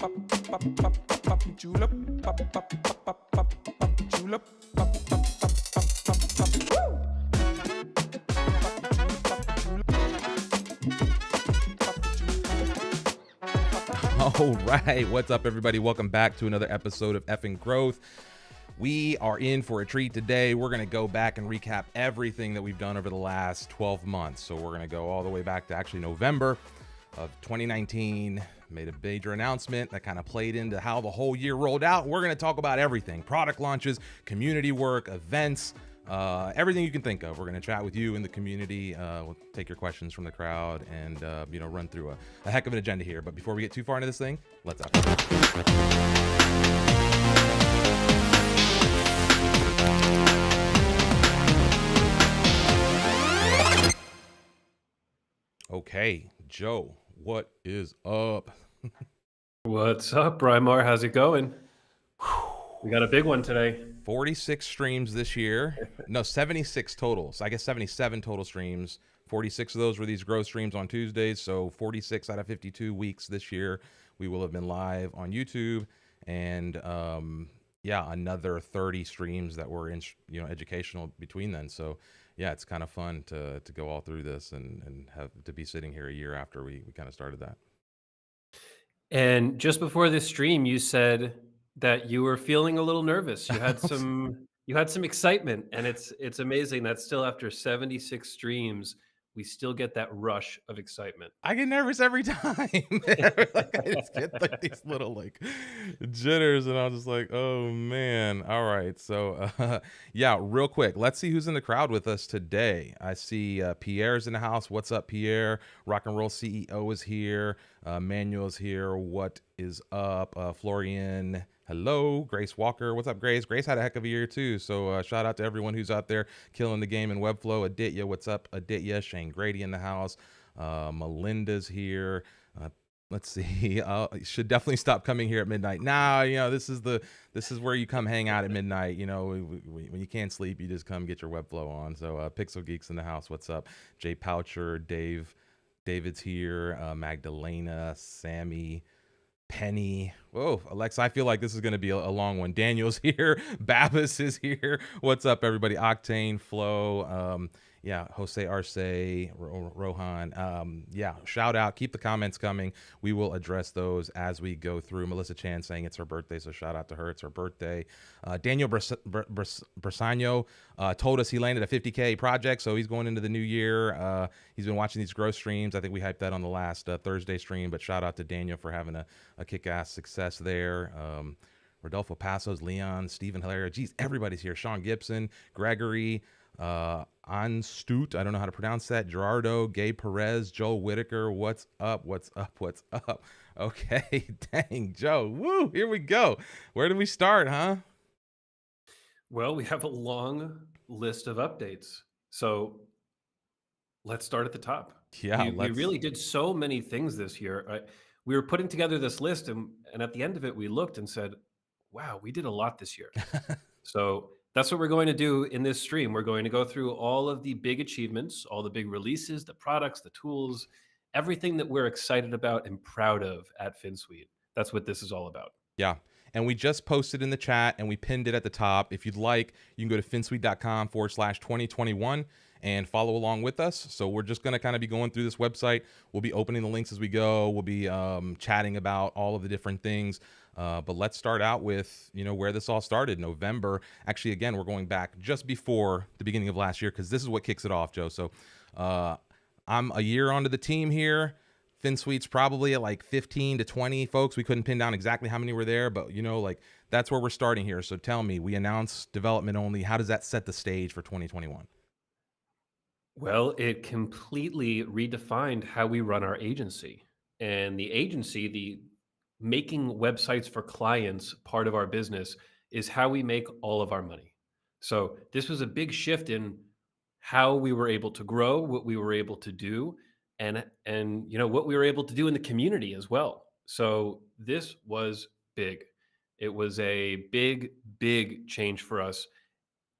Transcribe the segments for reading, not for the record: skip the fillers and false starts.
All right, what's up, everybody? Welcome back to another episode of Effing Growth. We are in for a treat today. We're going to go back and recap everything that we've done over the last 12 months. So we're going to go all the way back to actually November of 2019. Made a major announcement that kind of played into how the whole year rolled out. We're going to talk about everything: product launches, community work, events, everything you can think of. We're going to chat with you in the community. We'll take your questions from the crowd and run through a heck of an agenda here. But before we get too far into this thing, let's up. Okay, Joe, what is up? What's up, Brymar? How's it going? We got a big one today. 46 streams this year. No, 76 total. So I guess 77 total streams. 46 of those were these growth streams on Tuesdays. So 46 out of 52 weeks this year, we will have been live on YouTube. And another 30 streams that were educational between then. So yeah, it's kind of fun to go all through this and have to be sitting here a year after we kind of started that. And just before this stream, you said that you were feeling a little nervous. You had some excitement, and it's amazing that still after 76 streams, we still get that rush of excitement. I get nervous every time. I just get these little jitters, and I'm just like, oh man. All right, so real quick, let's see who's in the crowd with us today. I see Pierre's in the house. What's up, Pierre? Rock and Roll CEO is here. Manuel's here. What is up? Florian. Hello. Grace Walker. What's up, Grace? Grace had a heck of a year too. So shout out to everyone who's out there killing the game in Webflow. Aditya, what's up? Aditya. Shane Grady in the house. Melinda's here. Let's see. Should definitely stop coming here at midnight. This is where you come hang out at midnight. When you can't sleep, you just come get your Webflow on. So Pixel Geeks in the house. What's up? Jay Poucher, David's here. Magdalena, Sammy, Penny. Whoa, Alexa, I feel like this is going to be a long one. Daniel's here. Babas is here. What's up, everybody? Octane, Flo, Jose Arce, Rohan. Shout out. Keep the comments coming. We will address those as we go through. Melissa Chan saying it's her birthday, so shout out to her. It's her birthday. Daniel Bersano told us he landed a 50K project, so he's going into the new year. He's been watching these growth streams. I think we hyped that on the last Thursday stream, but shout out to Daniel for having a kick-ass success there. Rodolfo Passos, Leon, Stephen Hilaria. Geez, everybody's here. Sean Gibson, Gregory, Anstute, I don't know how to pronounce that. Gerardo, Gabe Perez, Joel Whitaker. What's up? What's up? What's up? Okay, dang, Joe. Woo, here we go. Where do we start, huh? Well, we have a long list of updates. So let's start at the top. Yeah, we really did so many things this year. We were putting together this list, and at the end of it, we looked and said, wow, we did a lot this year. So that's what we're going to do in this stream. We're going to go through all of the big achievements, all the big releases, the products, the tools, everything that we're excited about and proud of at Finsweet. That's what this is all about. Yeah. And we just posted in the chat and we pinned it at the top. If you'd like, you can go to finsweet.com/2021 and follow along with us. So we're just going to kind of be going through this website. We'll be opening the links as we go. We'll be chatting about all of the different things. But let's start out with, where this all started, November. Actually, again, we're going back just before the beginning of last year because this is what kicks it off, Joe. So I'm a year onto the team here. Finsweet's probably at 15 to 20 folks. We couldn't pin down exactly how many were there, but that's where we're starting here. So tell me, we announced development only. How does that set the stage for 2021? Well, it completely redefined how we run our agency. And the agency, the making websites for clients part of our business, is how we make all of our money. So this was a big shift in how we were able to grow, what we were able to do, and what we were able to do in the community as well. So this was big. It was a big, big change for us.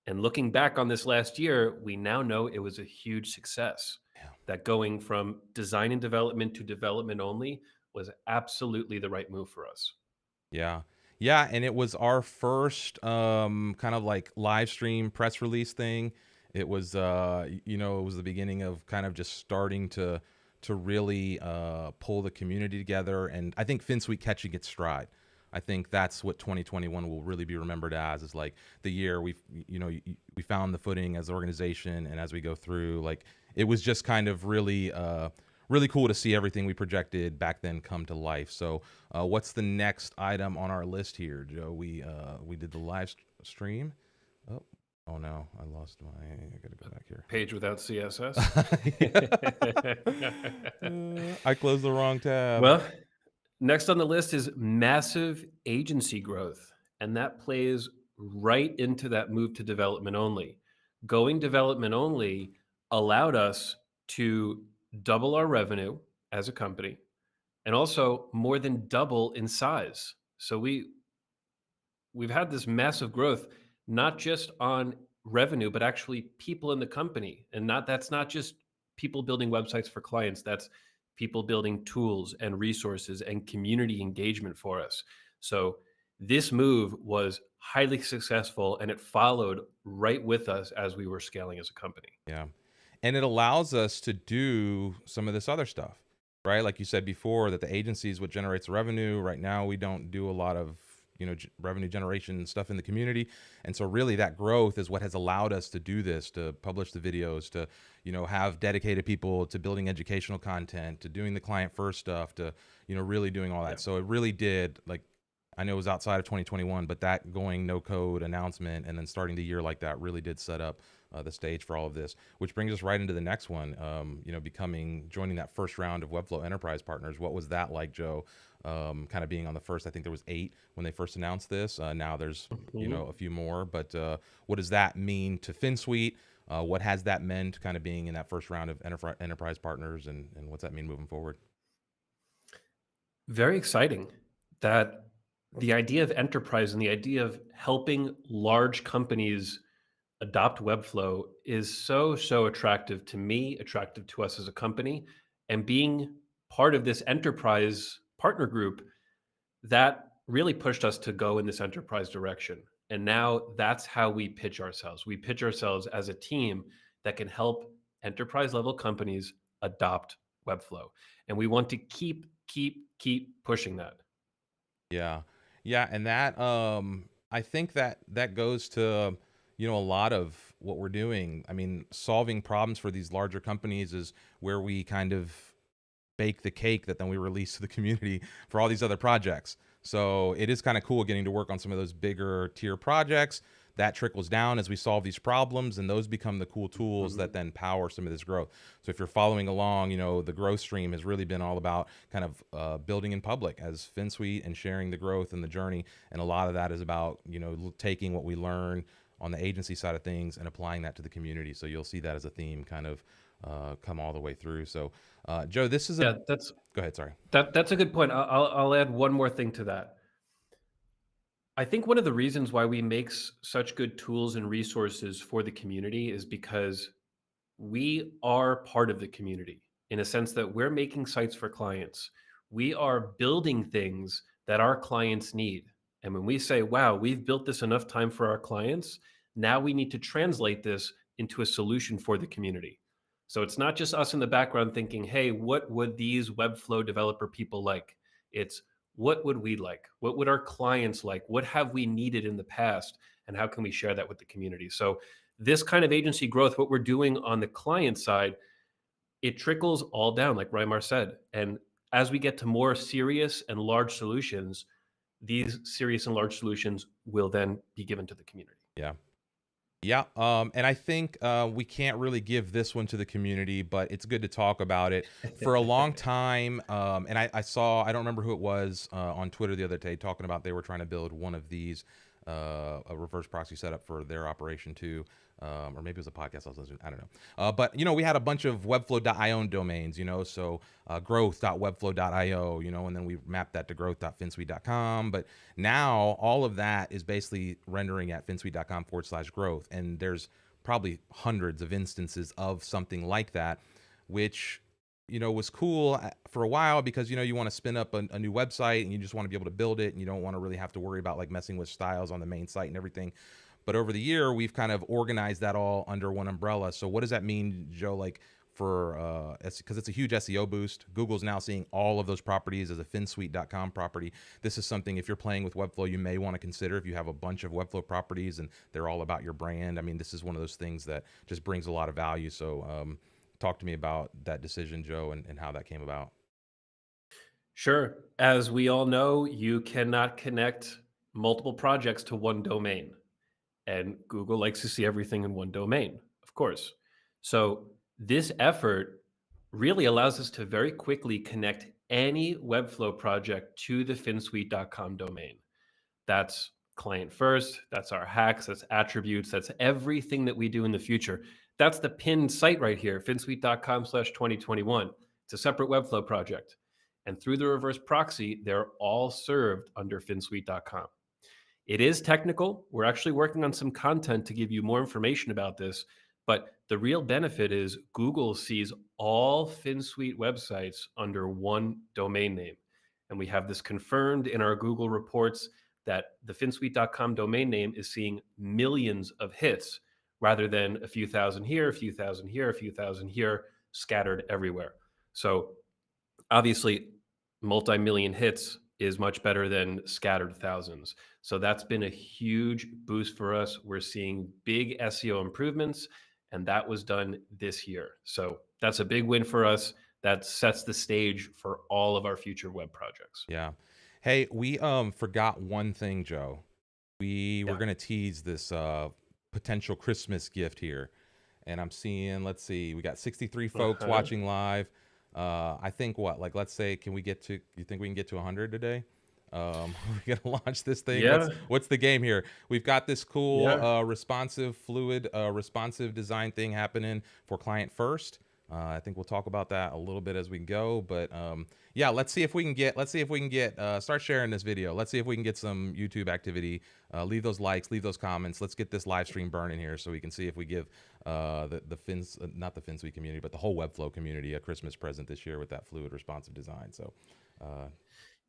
And looking back on this last year, we now know it was a huge success. Yeah. That going from design and development to development only was absolutely the right move for us. Yeah. Yeah, and it was our first kind of like live stream press release thing. It was it was the beginning of kind of just starting to really pull the community together, and I think Finsweek catching its stride. I think that's what 2021 will really be remembered as, is like the year we found the footing as an organization, and as we go through, like it was just kind of really cool to see everything we projected back then come to life. So what's the next item on our list here, Joe? We did the live stream. Oh, oh no, I lost my. I gotta go back here. Page without CSS. I closed the wrong tab. Well, next on the list is massive agency growth, and that plays right into that move to development only. Going development only allowed us to double our revenue as a company and also more than double in size. So we've had this massive growth, not just on revenue, but actually people in the company. And that's not just people building websites for clients, that's people building tools and resources and community engagement for us. So this move was highly successful and it followed right with us as we were scaling as a company. Yeah. And it allows us to do some of this other stuff, right? Like you said before, that the agency is what generates the revenue. Right now, we don't do a lot of revenue generation stuff in the community, and so really that growth is what has allowed us to do this, to publish the videos, to have dedicated people to building educational content, to doing the client first stuff, to really doing all that. Yeah. So it really did, like, I know it was outside of 2021, but that going no code announcement and then starting the year like that really did set up the stage for all of this, which brings us right into the next one. Joining that first round of Webflow enterprise partners. What was that like, Joe? Kind of being on the first, I think there was 8 when they first announced this. Now there's a few more, but what does that mean to Finsweet? What has that meant, kind of being in that first round of enterprise partners, and what's that mean moving forward? Very exciting that the idea of enterprise and the idea of helping large companies adopt Webflow is so attractive to me, attractive to us as a company, and being part of this enterprise partner group that really pushed us to go in this enterprise direction. And now that's how we pitch ourselves. We pitch ourselves as a team that can help enterprise level companies adopt Webflow. And we want to keep pushing that. Yeah. Yeah, and that I think that goes to a lot of what we're doing. I mean, solving problems for these larger companies is where we kind of bake the cake that then we release to the community for all these other projects. So it is kind of cool getting to work on some of those bigger tier projects. That trickles down as we solve these problems, and those become the cool tools that then power some of this growth. So if you're following along, the growth stream has really been all about kind of building in public as Finsweet and sharing the growth and the journey. And a lot of that is about, taking what we learn on the agency side of things and applying that to the community. So you'll see that as a theme kind of come all the way through. So Joe, this is Yeah, go ahead. Sorry. that's a good point. I'll add one more thing to that. I think one of the reasons why we make such good tools and resources for the community is because we are part of the community in a sense that we're making sites for clients. We are building things that our clients need. And when we say, wow, we've built this enough time for our clients, now we need to translate this into a solution for the community. So it's not just us in the background thinking, hey, what would these Webflow developer people like? It's what would we like? What would our clients like? What have we needed in the past? And how can we share that with the community? So this kind of agency growth, what we're doing on the client side, it trickles all down, like Reimar said. And as we get to more serious and large solutions, these serious and large solutions will then be given to the community. Yeah. Yeah, and I think we can't really give this one to the community, but it's good to talk about it. For a long time, and I saw, I don't remember who it was on Twitter the other day talking about they were trying to build one of these, a reverse proxy setup for their operation too, or maybe it was a podcast I was listening to, I don't know. But, we had a bunch of webflow.io domains, so growth.webflow.io, and then we mapped that to growth.finsweet.com. But now all of that is basically rendering at finsweet.com/growth. And there's probably hundreds of instances of something like that, which was cool for a while because, you want to spin up a new website and you just want to be able to build it and you don't want to really have to worry about like messing with styles on the main site and everything. But over the year, we've kind of organized that all under one umbrella. So what does that mean, Joe? Like for because it's a huge SEO boost. Google's now seeing all of those properties as a Finsweet.com property. This is something, if you're playing with Webflow, you may want to consider if you have a bunch of Webflow properties and they're all about your brand. I mean, this is one of those things that just brings a lot of value. So talk to me about that decision, Joe, and how that came about. Sure. As we all know, you cannot connect multiple projects to one domain. And Google likes to see everything in one domain, of course. So this effort really allows us to very quickly connect any Webflow project to the finsweet.com domain. That's client first, that's our hacks, that's attributes, that's everything that we do in the future. That's the pinned site right here, finsweet.com/2021. It's a separate Webflow project. And through the reverse proxy, they're all served under finsweet.com. It is technical. We're actually working on some content to give you more information about this. But the real benefit is Google sees all Finsweet websites under one domain name. And we have this confirmed in our Google reports that the finsweet.com domain name is seeing millions of hits rather than a few thousand here, a few thousand here, a few thousand here, scattered everywhere. So obviously, multi-million hits is much better than scattered thousands. So that's been a huge boost for us. We're seeing big SEO improvements, and that was done this year. So that's a big win for us. That sets the stage for all of our future web projects. Yeah. Hey, we forgot one thing, Joe. We were Yeah. gonna tease this potential Christmas gift here. And I'm seeing, let's see, we got 63 folks Uh-huh. watching live. I think like, let's say, you think we can get to 100 today? We're gonna launch this thing. Yeah. What's the game here? We've got this cool Yeah. responsive fluid responsive design thing happening for client first. I think we'll talk about that a little bit as we go, but yeah, let's see if we can get start sharing this video. Let's see if we can get some YouTube activity. Leave those likes, leave those comments. Let's get this live stream burning here so we can see if we give the Fins, not the Finsweek community, but the whole Webflow community a Christmas present this year with that fluid responsive design. So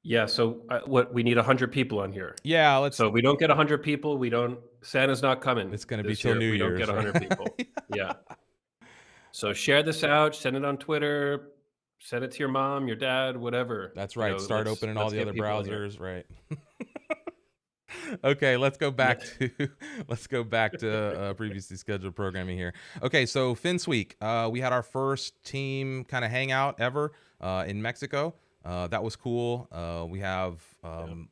Yeah. So what we need 100 people on here. yeah, So if we don't get 100 people, we don't. Santa's not coming. it's gonna be This till year if New we don't get Year's, right? 100 people. Yeah. So share this out, send it on Twitter, send it to your mom, your dad, whatever. That's right. Start opening all Let's the get other people on here. browsers, right? Okay, let's go Yeah. back to previously scheduled programming here. Okay, so Finsweek, we had our first team kind of hangout ever in Mexico. That was cool. We have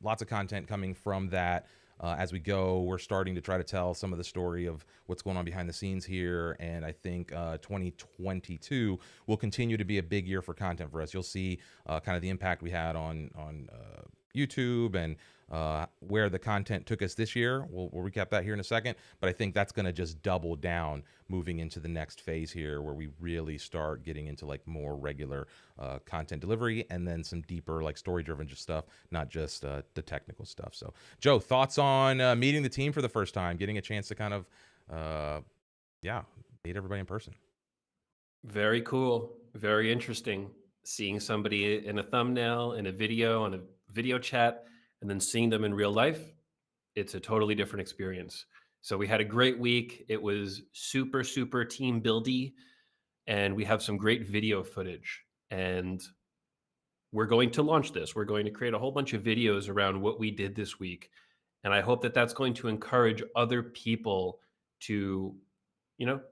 lots of content coming from that. As we go, we're starting to try to tell some of the story of what's going on behind the scenes here, and I think 2022 will continue to be a big year for content for us. You'll see kind of the impact we had on YouTube and where the content took us this year. We'll recap that here in a second, but I think that's going to just double down moving into the next phase here where we really start getting into like more regular content delivery and then some deeper like story driven just stuff, not just the technical stuff. So Joe, thoughts on meeting the team for the first time, getting a chance to kind of meet everybody in person? Very cool. Very interesting. Seeing somebody in a thumbnail, in a video, on a video chat, and then seeing them in real life, it's a totally different experience. So we had a great week. It was super, super team buildy, and we have some great video footage. And we're going to launch this. We're going to create a whole bunch of videos around what we did this week. And I hope that that's going to encourage other people to,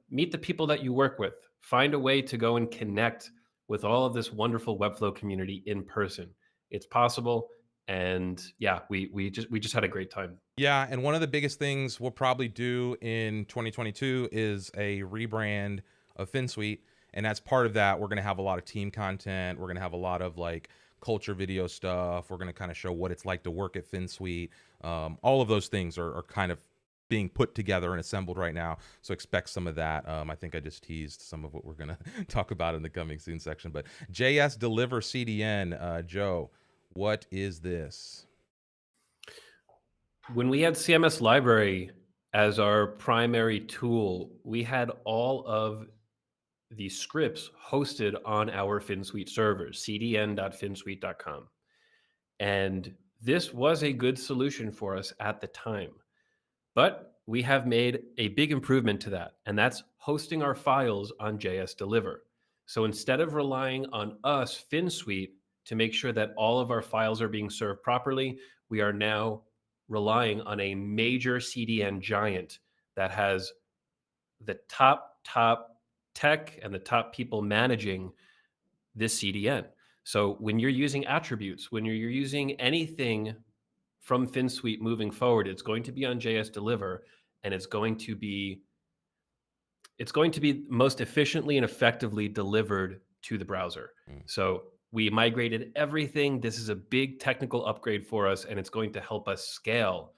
meet the people that you work with. Find a way to go and connect with all of this wonderful Webflow community in person. It's possible. And yeah, we just had a great time. Yeah, and one of the biggest things we'll probably do in 2022 is a rebrand of Finsweet, and as part of that, we're going to have a lot of team content. We're going to have a lot of like culture video stuff. We're going to kind of show what it's like to work at Finsweet. All of those things are kind of being put together and assembled right now, so expect some of that. I think I just teased some of what we're going to talk about in the coming soon section. But jsDelivr CDN, Joe, what is this? When we had CMS Library as our primary tool, we had all of the scripts hosted on our Finsweet servers, cdn.finsweet.com. And this was a good solution for us at the time. But we have made a big improvement to that, and that's hosting our files on jsDelivr. So instead of relying on us, Finsweet, to make sure that all of our files are being served properly, we are now relying on a major CDN giant that has the top tech and the top people managing this CDN. So when you're using attributes, when you're using anything from Finsweet moving forward, it's going to be on jsDelivr, and it's going to be most efficiently and effectively delivered to the browser. Mm. So we migrated everything. This is a big technical upgrade for us, and it's going to help us scale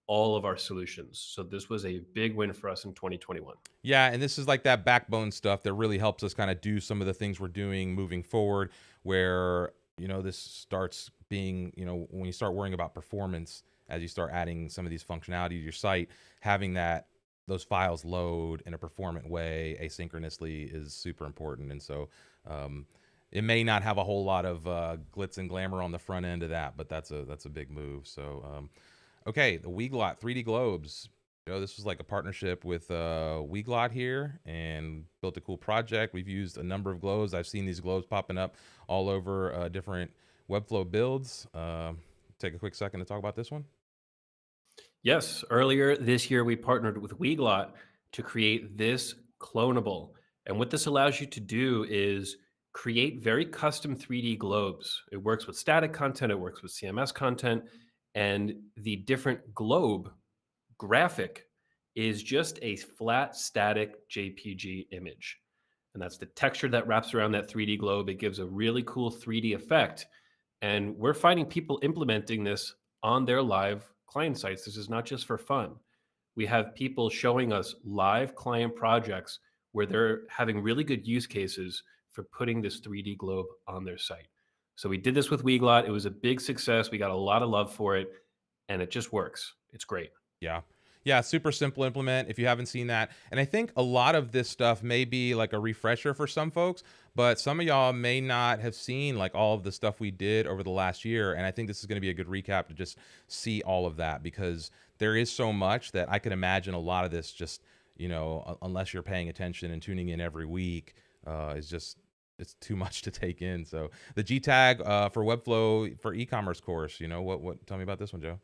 all of our solutions. So this was a big win for us in 2021. Yeah, and this is like that backbone stuff that really helps us kind of do some of the things we're doing moving forward, where, this starts being, when you start worrying about performance, as you start adding some of these functionality to your site, having those files load in a performant way asynchronously is super important. And so it may not have a whole lot of glitz and glamour on the front end of that, but that's a big move. So okay, the Weglot 3D globes. This was like a partnership with Weglot here, and built a cool project. We've used a number of globes. I've seen these globes popping up all over different Webflow builds. Take a quick second to talk about this one. Yes, earlier this year, we partnered with Weglot to create this clonable. And what this allows you to do is create very custom 3D globes. It works with static content, it works with CMS content, and the different globe graphic is just a flat static JPG image. And that's the texture that wraps around that 3D globe. It gives a really cool 3D effect. And we're finding people implementing this on their live client sites. This is not just for fun. We have people showing us live client projects where they're having really good use cases for putting this 3D globe on their site. So we did this with Weglot. It was a big success. We got a lot of love for it, and it just works. It's great. Yeah. Yeah, super simple implement if you haven't seen that. And I think a lot of this stuff may be like a refresher for some folks, but some of y'all may not have seen like all of the stuff we did over the last year. And I think this is going to be a good recap to just see all of that, because there is so much that I can imagine a lot of this just, unless you're paying attention and tuning in every week, it's too much to take in. So the gtag for Webflow for e-commerce course, tell me about this one, Joe.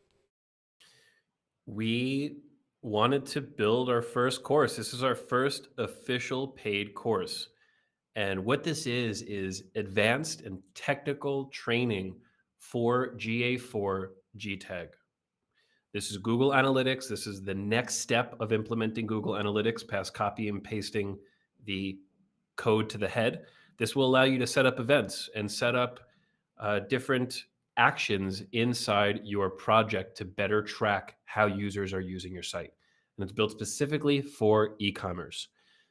We wanted to build our first course. This is our first official paid course. And what this is advanced and technical training for GA4 gtag. This is Google Analytics. This is the next step of implementing Google Analytics past copy and pasting the code to the head. This will allow you to set up events and set up different actions inside your project to better track how users are using your site. And it's built specifically for e-commerce.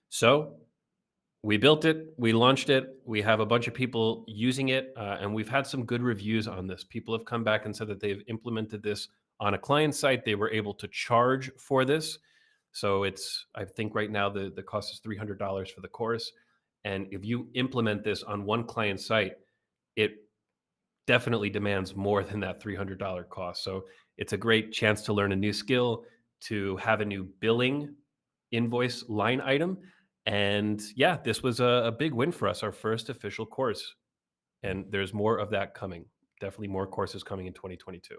So we built it, we launched it, we have a bunch of people using it, and we've had some good reviews on this. People have come back and said that they've implemented this on a client site. They were able to charge for this. So I think right now the cost is $300 for the course. And if you implement this on one client site, it definitely demands more than that $300 cost. So it's a great chance to learn a new skill, to have a new billing invoice line item. And yeah, this was a big win for us, our first official course. And there's more of that coming. Definitely more courses coming in 2022.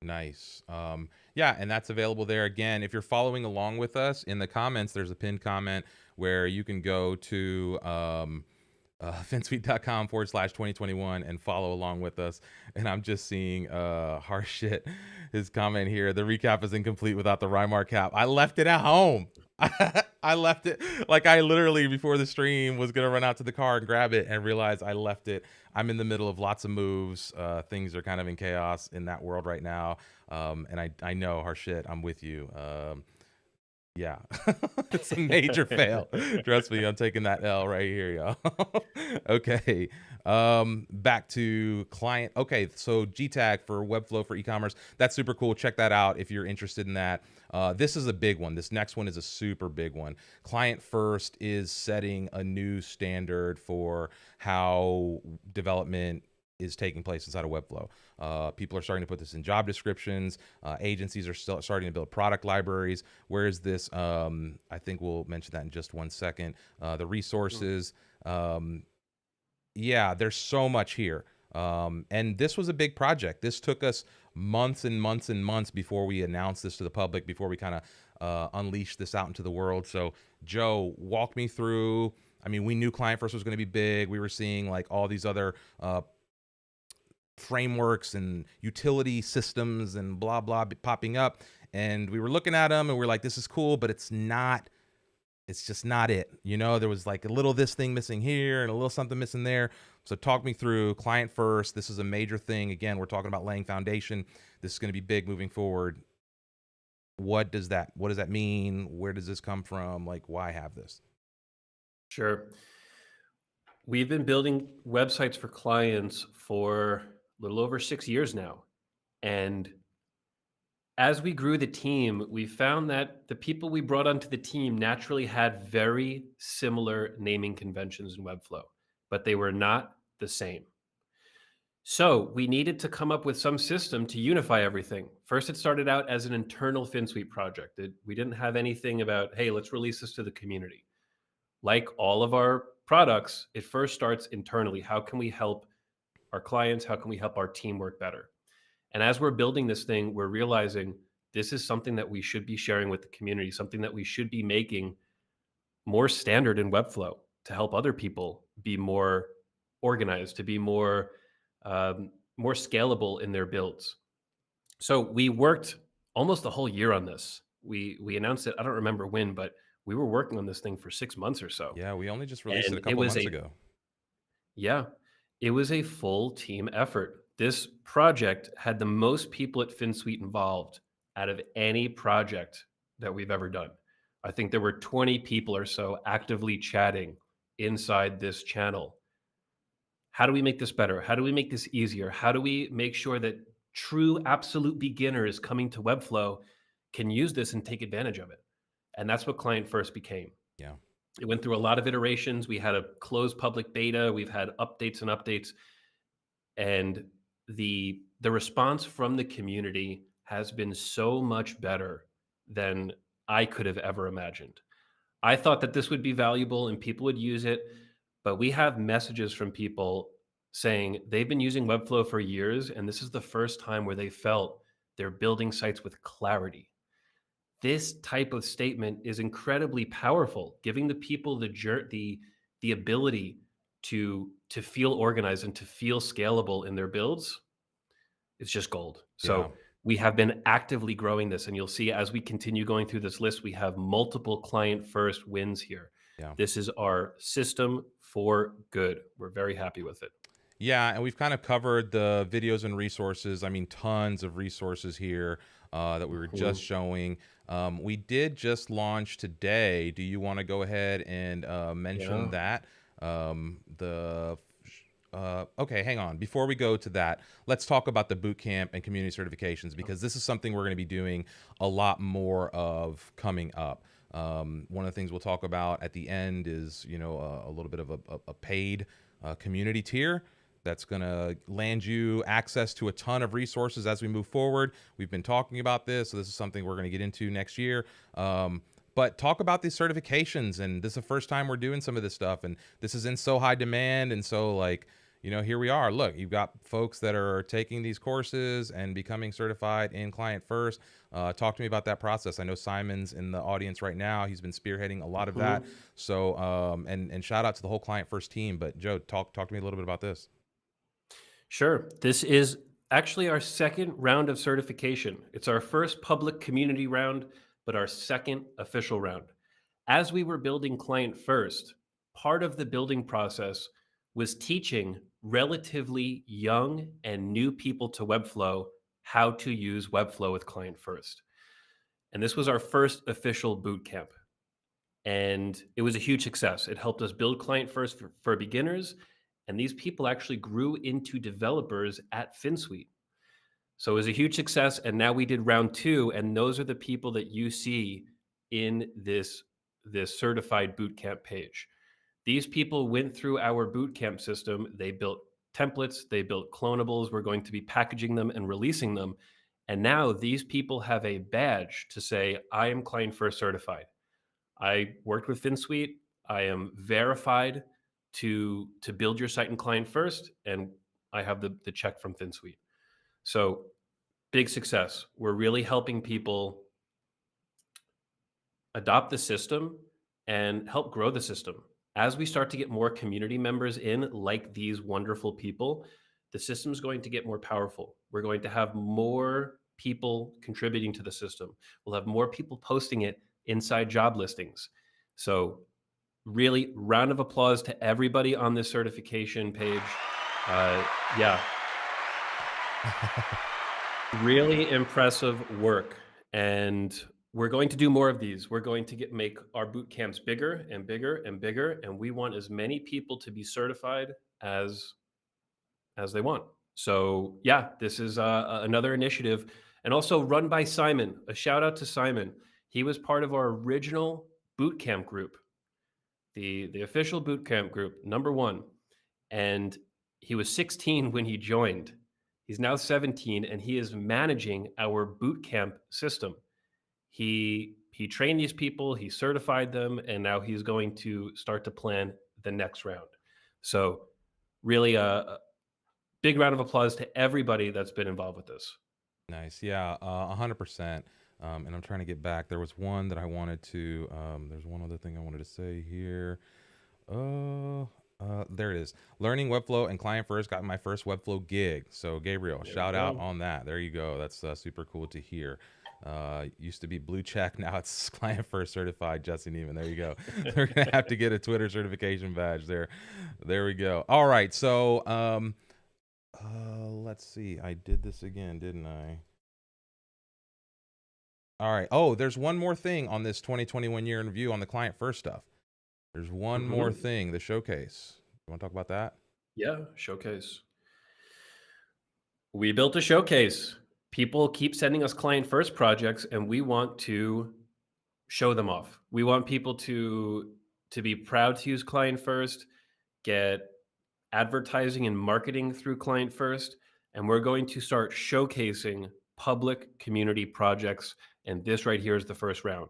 Nice. Yeah, and that's available there. Again, if you're following along with us in the comments, there's a pinned comment where you can go to finsweek.com/2021 and follow along with us. And I'm just seeing harsh shit. His comment here: the recap is incomplete without the Rymar cap. I left it at home. I left it, like, I literally before the stream was gonna run out to the car and grab it and realize I left it. I'm in the middle of lots of moves. Things are kind of in chaos in that world right now. And I know, harsh shit, I'm with you. Yeah, it's a major fail. Trust me, I'm taking that L right here, y'all. Okay. Back to client. Okay, so gtag for Webflow for e-commerce. That's super cool. Check that out if you're interested in that. This is a big one. This next one is a super big one. Client first is setting a new standard for how development is taking place inside of Webflow. People are starting to put this in job descriptions. Agencies are still starting to build product libraries. Where is this? I think we'll mention that in just one second. The Mm. resources. Yeah, there's so much here. And this was a big project. This took us months and months and months before we announced this to the public, before we kind of unleashed this out into the world. So, Joe, walk me through. I mean, we knew Client First was going to be big. We were seeing like all these other frameworks and utility systems and blah, blah popping up. And we were looking at them and we're like, this is cool, but it's just not it. You know, there was like a little this thing missing here and a little something missing there. So talk me through client first. This is a major thing. Again, we're talking about laying foundation. This is going to be big moving forward. What does that mean? Where does this come from? Like, why have this? Sure. We've been building websites for clients for a little over 6 years now. And as we grew the team, we found that the people we brought onto the team naturally had very similar naming conventions in Webflow, but they were not the same. So we needed to come up with some system to unify everything. First, it started out as an internal Finsweet project. We didn't have anything about, hey, let's release this to the community. Like all of our products, it first starts internally. How can we help our clients? How can we help our team work better? And as we're building this thing, we're realizing this is something that we should be sharing with the community, something that we should be making more standard in Webflow to help other people be more organized, to be more scalable in their builds. So we worked almost a whole year on this. We announced it. I don't remember when, but we were working on this thing for 6 months or so, Yeah, we only just released it and a couple of months ago. yeah, it was a full team effort. This project had the most people at Finsweet involved out of any project that we've ever done. I think there were 20 people or so actively chatting inside this channel. How do we make this better? How do we make this easier? How do we make sure that true absolute beginners coming to Webflow can use this and take advantage of it? And that's what Client First became. Yeah. It went through a lot of iterations. We had a closed public beta. We've had updates and updates, and the response from the community has been so much better than I could have ever imagined. I thought that this would be valuable and people would use it, but we have messages from people saying they've been using Webflow for years, and this is the first time where they felt they're building sites with clarity. This type of statement is incredibly powerful, giving the people the ability to feel organized and to feel scalable in their builds. It's just gold. Yeah. So we have been actively growing this, and you'll see as we continue going through this list, we have multiple client first wins here. Yeah. This is our system for good. We're very happy with it. Yeah, and we've kind of covered the videos and resources. I mean, tons of resources here that we were just Mhm. showing. We did just launch today. Do you want to go ahead and mention Yeah. that? The Okay, hang on. Before we go to that, let's talk about the bootcamp and community certifications, because this is something we're going to be doing a lot more of coming up. One of the things we'll talk about at the end is, you know, a little bit of a paid community tier that's going to land you access to a ton of resources as we move forward. We've been talking about this, so this is something we're going to get into next year. But talk about these certifications, and this is the first time we're doing some of this stuff, and this is in so high demand, and so like, you know, here we are. Look, you've got folks that are taking these courses and becoming certified in Client First. Talk to me about that process. I know Simon's in the audience right now. He's been spearheading a lot of that. Mhm. So, and shout out to the whole Client First team. But Joe, talk to me a little bit about this. Sure. This is actually our second round of certification. It's our first public community round, but our second official round. As we were building Client First, part of the building process was teaching relatively young and new people to Webflow how to use Webflow with Client First. And this was our first official boot camp. And it was a huge success. It helped us build Client First for beginners, And these people actually grew into developers at Finsweet. So it was a huge success. And now we did round two, and those are the people that you see in this certified bootcamp page. These people went through our bootcamp system. They built templates, they built clonables. We're going to be packaging them and releasing them. And now these people have a badge to say, I am client first certified. I worked with Finsweet. I am verified to build your site in client first, and I have the check from Finsweet. So big success. We're really helping people adopt the system and help grow the system. As we start to get more community members in, like these wonderful people, the system is going to get more powerful. We're going to have more people contributing to the system. We'll have more people posting it inside job listings. So, really, round of applause to everybody on this certification page. Yeah, really impressive work. And we're going to do more of these. We're going to make our boot camps bigger and bigger and bigger, and we want as many people to be certified as they want. So yeah, this is another initiative, and also run by Simon. A shout out to Simon. He was part of our original boot camp group, the official boot camp group, number one, and he was 16 when he joined. He's now 17, and he is managing our boot camp system. He trained these people, he certified them, and now he's going to start to plan the next round. So really a big round of applause to everybody that's been involved with this. Nice. Yeah, 100%. And I'm trying to get back. There was one that I wanted to, there's one other thing I wanted to say here. There it is. Learning Webflow and client first got my first Webflow gig. So Gabriel, There we shout out go. on that. There you go. That's super cool to hear. Used to be blue check. Now it's client first certified. Jesse Neiman. There you go. They're going to have to get a Twitter certification badge there. There we go. All right. So, let's see. I did this again, didn't I? All right. Oh, there's one more thing on this 2021 year in review on the client first stuff. There's one more Mhm. thing, the showcase. You want to talk about that? Yeah, showcase. We built a showcase. People keep sending us client first projects, and we want to show them off. We want people to be proud to use client first, get advertising and marketing through client first, and we're going to start showcasing public community projects, and this right here is the first round.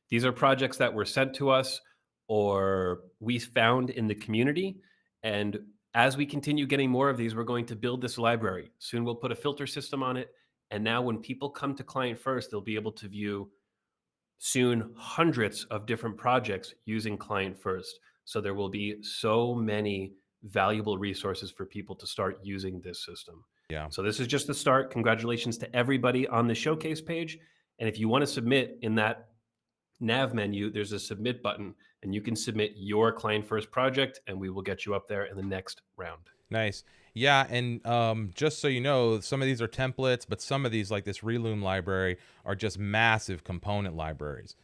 These are projects that were sent to us or we found in the community, and as we continue getting more of these, we're going to build this library. Soon we'll put a filter system on it, and now when people come to client first, they'll be able to view soon hundreds of different projects using client first. So there will be so many valuable resources for people to start using this system. Yeah. So this is just the start. Congratulations to everybody on the showcase page. And if you want to submit in that nav menu, there's a submit button, and you can submit your client first project, and we will get you up there in the next round. Nice. Yeah, and just so you know, some of these are templates, but some of these, like this Reloom library, are just massive component libraries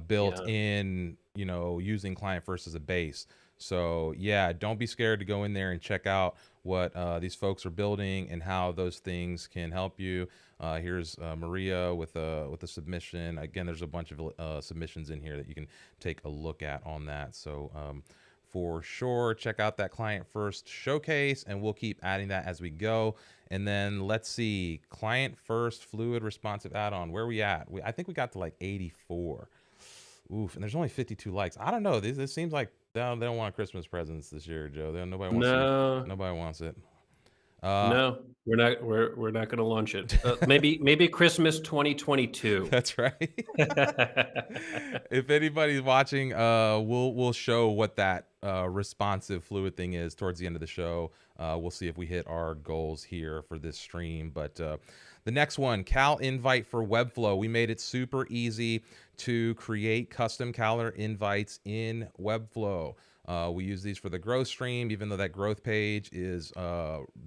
built Yeah. in, using client first as a base. So yeah, don't be scared to go in there and check out what these folks are building and how those things can help you. Here's Maria with a submission. Again, there's a bunch of submissions in here that you can take a look at on that. So for sure, check out that client first showcase, and we'll keep adding that as we go. And then let's see, client first fluid responsive add-on. Where are we at? I think we got to like 84. Oof, and there's only 52 likes. I don't know. This seems like they don't want Christmas presents this year, Joe. Nobody wants to. No, Nobody wants it. Uh, no, we're not going to launch it. Maybe Christmas 2022. that's right. If anybody's watching, we'll show what that responsive fluid thing is towards the end of the show. We'll see if we hit our goals here for this stream. But the next one, Cal invite for Webflow. We made it super easy to create custom calendar invites in Webflow. We use these for the growth stream, even though that growth page is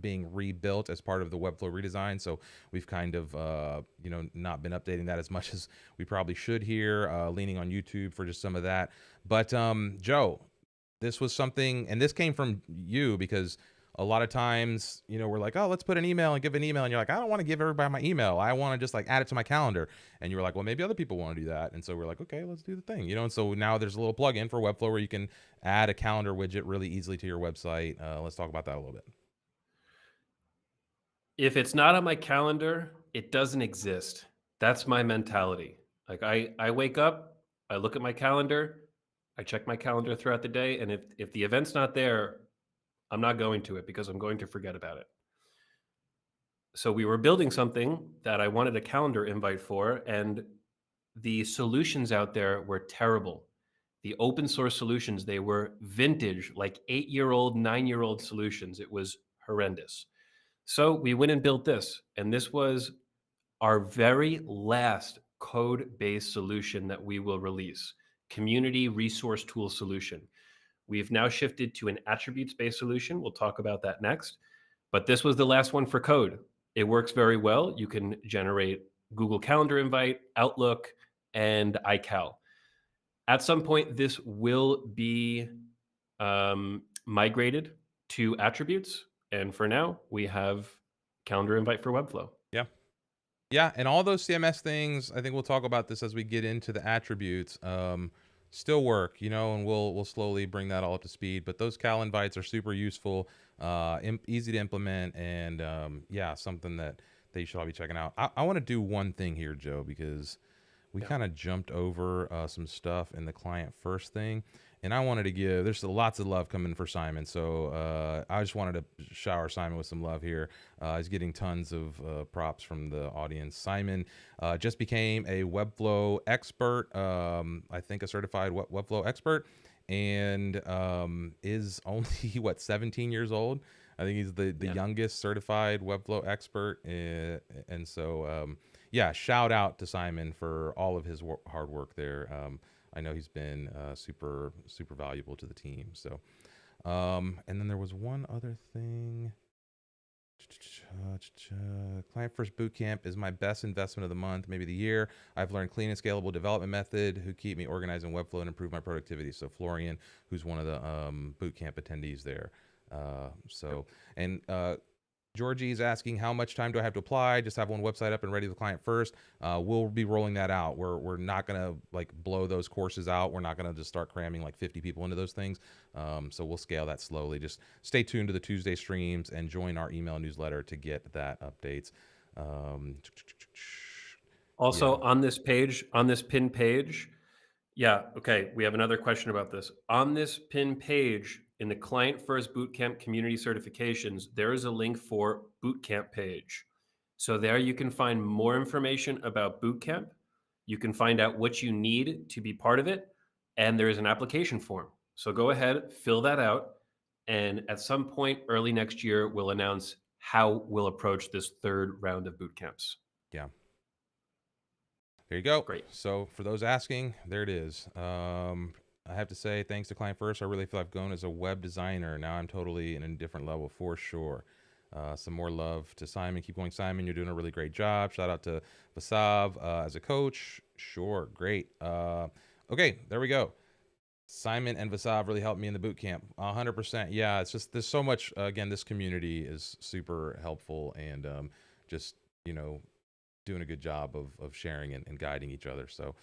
being rebuilt as part of the Webflow redesign. So we've kind of, not been updating that as much as we probably should here, leaning on YouTube for just some of that. But Joe, this was something, and this came from you, because a lot of times, we're like, oh, let's put an email and give an email. And you're like, I don't want to give everybody my email. I want to just like add it to my calendar. And you were like, well, maybe other people want to do that. And so we're like, okay, let's do the thing, And so now there's a little plugin for Webflow where you can add a calendar widget really easily to your website. Let's talk about that a little bit. If it's not on my calendar, it doesn't exist. That's my mentality. Like I wake up, I look at my calendar, I check my calendar throughout the day, and if the event's not there, I'm not going to it because I'm going to forget about it. So we were building something that I wanted a calendar invite for, and the solutions out there were terrible. The open source solutions, they were vintage, like 8-year-old, 9-year-old solutions. It was horrendous. So we went and built this, and this was our very last code-based solution that we will release, community resource tool solution. We've now shifted to an attributes-based solution. We'll talk about that next. But this was the last one for code. It works very well. You can generate Google Calendar invite, Outlook, and iCal. At some point, this will be migrated to attributes. And for now, we have calendar invite for Webflow. Yeah. Yeah. And all those CMS things, I think we'll talk about this as we get into the attributes, still work, and we'll slowly bring that all up to speed. But those cal invites are super useful, easy to implement, and yeah, something that you should all be checking out. I want to do one thing here, Joe, because we kind of jumped over some stuff in the client first thing. And I wanted to there's lots of love coming for Simon. So I just wanted to shower Simon with some love here. He's getting tons of props from the audience. Simon just became a Webflow expert, I think a certified Webflow expert, and is only, 17 years old? I think he's the youngest certified Webflow expert. And so, yeah, shout out to Simon for all of his hard work there. I know he's been super, super valuable to the team. So, and then there was one other thing. Client First Bootcamp is my best investment of the month, maybe the year. I've learned clean and scalable development method who keep me organized in Webflow and improve my productivity. So Florian, who's one of the bootcamp attendees there. And Georgie's asking, how much time do I have to apply? Just have one website up and ready to the client first. We'll be rolling that out. We're not going to like blow those courses out. We're not going to just start cramming like 50 people into those things. So we'll scale that slowly. Just stay tuned to the Tuesday streams and join our email newsletter to get that updates. Also on this page, on this pin page, okay, we have another question about this. On this pin page, in the Client First Bootcamp community certifications, there is a link for Bootcamp page. So there you can find more information about Bootcamp. You can find out what you need to be part of it. And there is an application form. So go ahead, fill that out. And at some point early next year, we'll announce how we'll approach this third round of bootcamps. Yeah. There you go. Great. So for those asking, there it is. I have to say, thanks to Client First, I really feel I've grown as a web designer. Now I'm totally in a different level for sure. Some more love to Simon. Keep going, Simon. You're doing a really great job. Shout out to Vasav as a coach. Sure. Great. Okay, there we go. Simon and Vasav really helped me in the boot camp. 100%. Yeah, it's just, there's so much, again, this community is super helpful and just, doing a good job of sharing and guiding each other. So,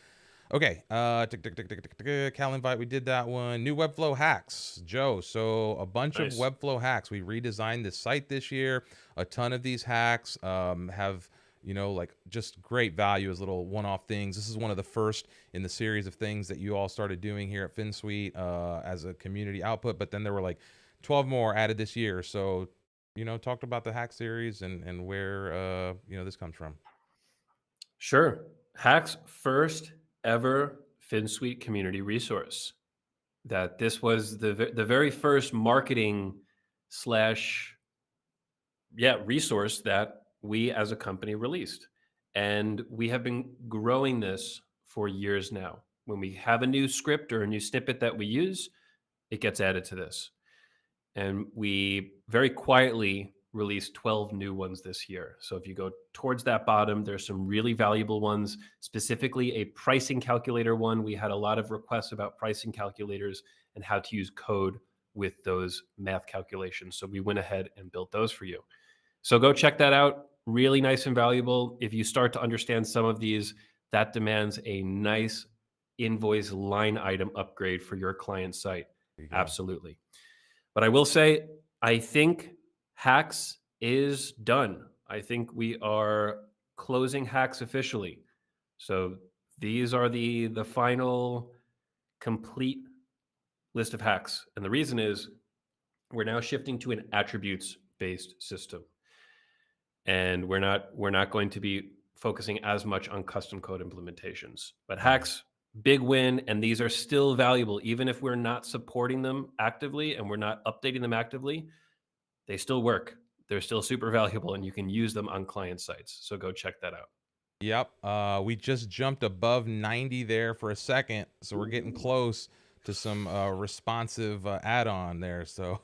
okay. Cal invite, we did that one. New Webflow hacks, Joe. So a bunch of Webflow hacks. We redesigned this site this year. A ton of these hacks have, like just great value as little one-off things. This is one of the first in the series of things that you all started doing here at Finsweet as a community output, but then there were like 12 more added this year. So, talked about the hack series and where, this comes from. Sure. Hacks first ever Finsweet community resource. That this was the very first marketing resource that we as a company released. And we have been growing this for years now. When we have a new script or a new snippet that we use, it gets added to this. And we very quietly released 12 new ones this year. So if you go towards that bottom, there's some really valuable ones, specifically a pricing calculator one. We had a lot of requests about pricing calculators, and how to use code with those math calculations. So we went ahead and built those for you. So go check that out. Really nice and valuable. If you start to understand some of these, that demands a nice invoice line item upgrade for your client site. There you go. Absolutely. But I will say, I think Hacks is done. I think we are closing Hacks officially. So these are the final complete list of hacks. And the reason is we're now shifting to an attributes based system. And we're not going to be focusing as much on custom code implementations. But hacks, big win, and these are still valuable even if we're not supporting them actively and we're not updating them actively. They still work. They're still super valuable, and you can use them on client sites. So go check that out. Yep. We just jumped above 90 there for a second, so we're getting close to some responsive add-on there. So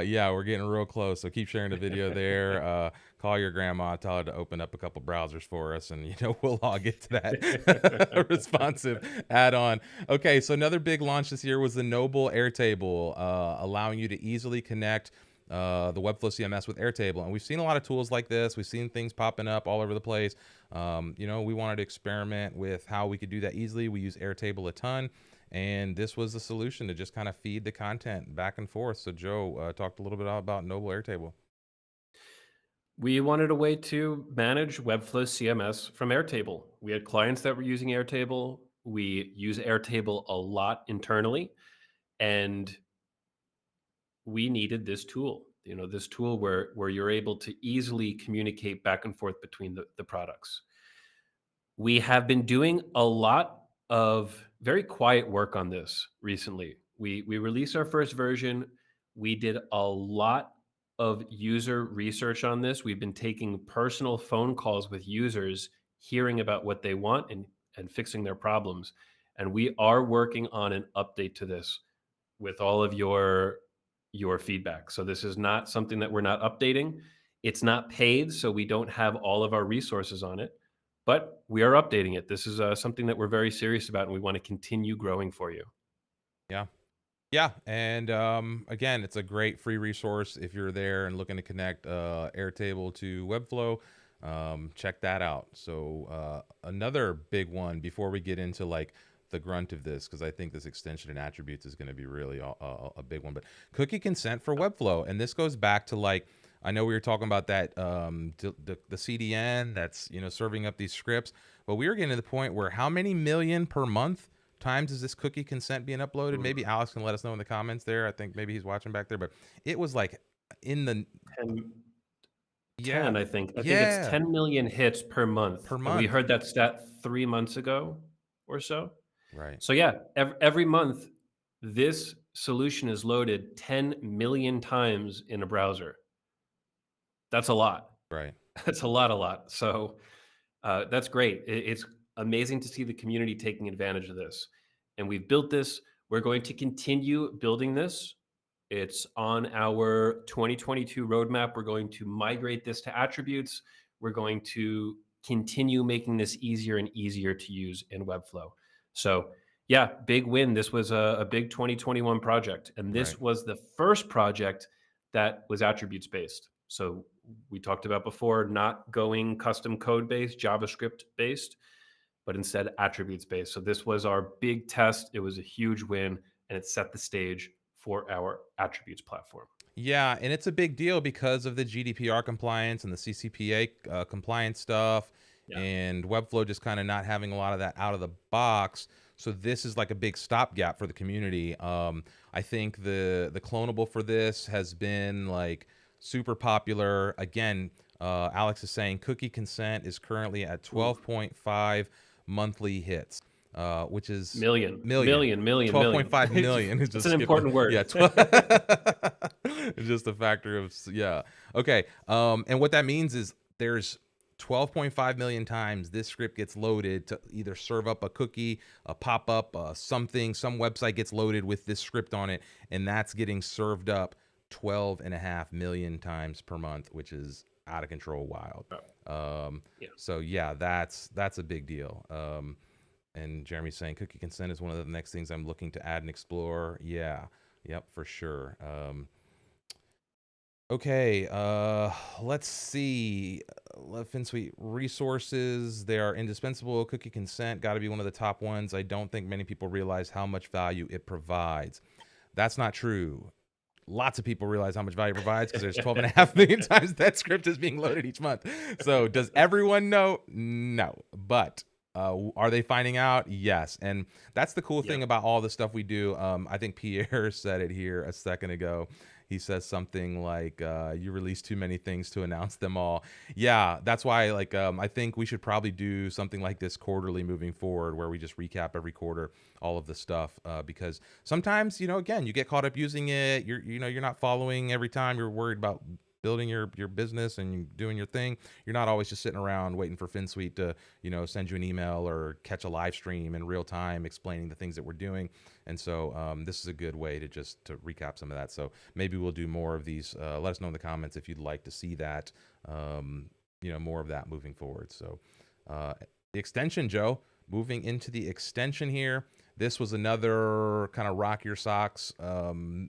yeah, we're getting real close. So keep sharing the video there. Call your grandma, tell her to open up a couple browsers for us, and we'll all get to that responsive add-on. Okay, so another big launch this year was the Nobull Airtable, allowing you to easily connect the Webflow CMS with Airtable. And we've seen a lot of tools like this. We've seen things popping up all over the place. We wanted to experiment with how we could do that easily. We use Airtable a ton, and this was the solution to just kind of feed the content back and forth. So Joe talked a little bit about Nobull Airtable. We wanted a way to manage Webflow CMS from Airtable. We had clients that were using Airtable. We use Airtable a lot internally, and we needed this tool. This tool where you're able to easily communicate back and forth between the products. We have been doing a lot of very quiet work on this recently. We released our first version. We did a lot of user research on this. We've been taking personal phone calls with users, hearing about what they want and fixing their problems. And we are working on an update to this with all of your feedback. So this is not something that we're not updating. It's not paid, so we don't have all of our resources on it, but we are updating it. This is something that we're very serious about, and we want to continue growing for you. Yeah. Yeah, and again, it's a great free resource if you're there and looking to connect Airtable to Webflow. Check that out. So another big one before we get into like the grunt of this, because I think this extension and attributes is going to be really a big one. But cookie consent for Webflow, and this goes back to like, I know we were talking about that the CDN that's serving up these scripts, but we were getting to the point where how many million per month times is this cookie consent being uploaded? Maybe Alex can let us know in the comments there. I think maybe he's watching back there, but it was like in the 10, I think. I think yeah, it's 10 million hits per month. per And we month. heard that stat 3 months ago or so. Right. So yeah, every month, this solution is loaded 10 million times in a browser. That's a lot. Right. That's a lot. So that's great. It's amazing to see the community taking advantage of this. And we've built this. We're going to continue building this. It's on our 2022 roadmap. We're going to migrate this to attributes. We're going to continue making this easier and easier to use in Webflow. So yeah, big win. This was a big 2021 project. And this was the first project that was attributes based. So we talked about before, not going custom code based, JavaScript based, but instead attributes based. So this was our big test. It was a huge win, and it set the stage for our attributes platform. Yeah, and it's a big deal because of the GDPR compliance and the CCPA compliance stuff, and Webflow just kind of not having a lot of that out of the box. So this is like a big stopgap for the community. I think the clonable for this has been like super popular. Again, Alex is saying cookie consent is currently at 12.5 monthly hits, which is million. 12.5 million. It's an important word. Yeah, it's just a factor of okay. And what that means is there's 12.5 million times this script gets loaded to either serve up a cookie, a pop-up, something, some website gets loaded with this script on it, and that's getting served up 12.5 million times per month, which is out of control wild. So yeah, that's a big deal. And Jeremy's saying cookie consent is one of the next things I'm looking to add and explore. Yeah. Yep, for sure. Okay, let's see. Finsweet resources, they are indispensable. Cookie consent, got to be one of the top ones. I don't think many people realize how much value it provides. That's not true. Lots of people realize how much value it provides because there's 12.5 million times that script is being loaded each month. So does everyone know? No. But are they finding out? Yes. And that's the cool thing Yep. about all the stuff we do. I think Pierre said it here a second ago. He says something like, you release too many things to announce them all. Yeah, that's why like I think we should probably do something like this quarterly moving forward, where we just recap every quarter all of the stuff, because sometimes, again, you get caught up using it. You're not following every time. You're worried about building your business and doing your thing. You're not always just sitting around waiting for Finsweet to, send you an email or catch a live stream in real time explaining the things that we're doing. And so this is a good way to just to recap some of that. So maybe we'll do more of these. Let us know in the comments if you'd like to see that, more of that moving forward. So the extension, Joe, moving into the extension here. This was another kind of rock your socks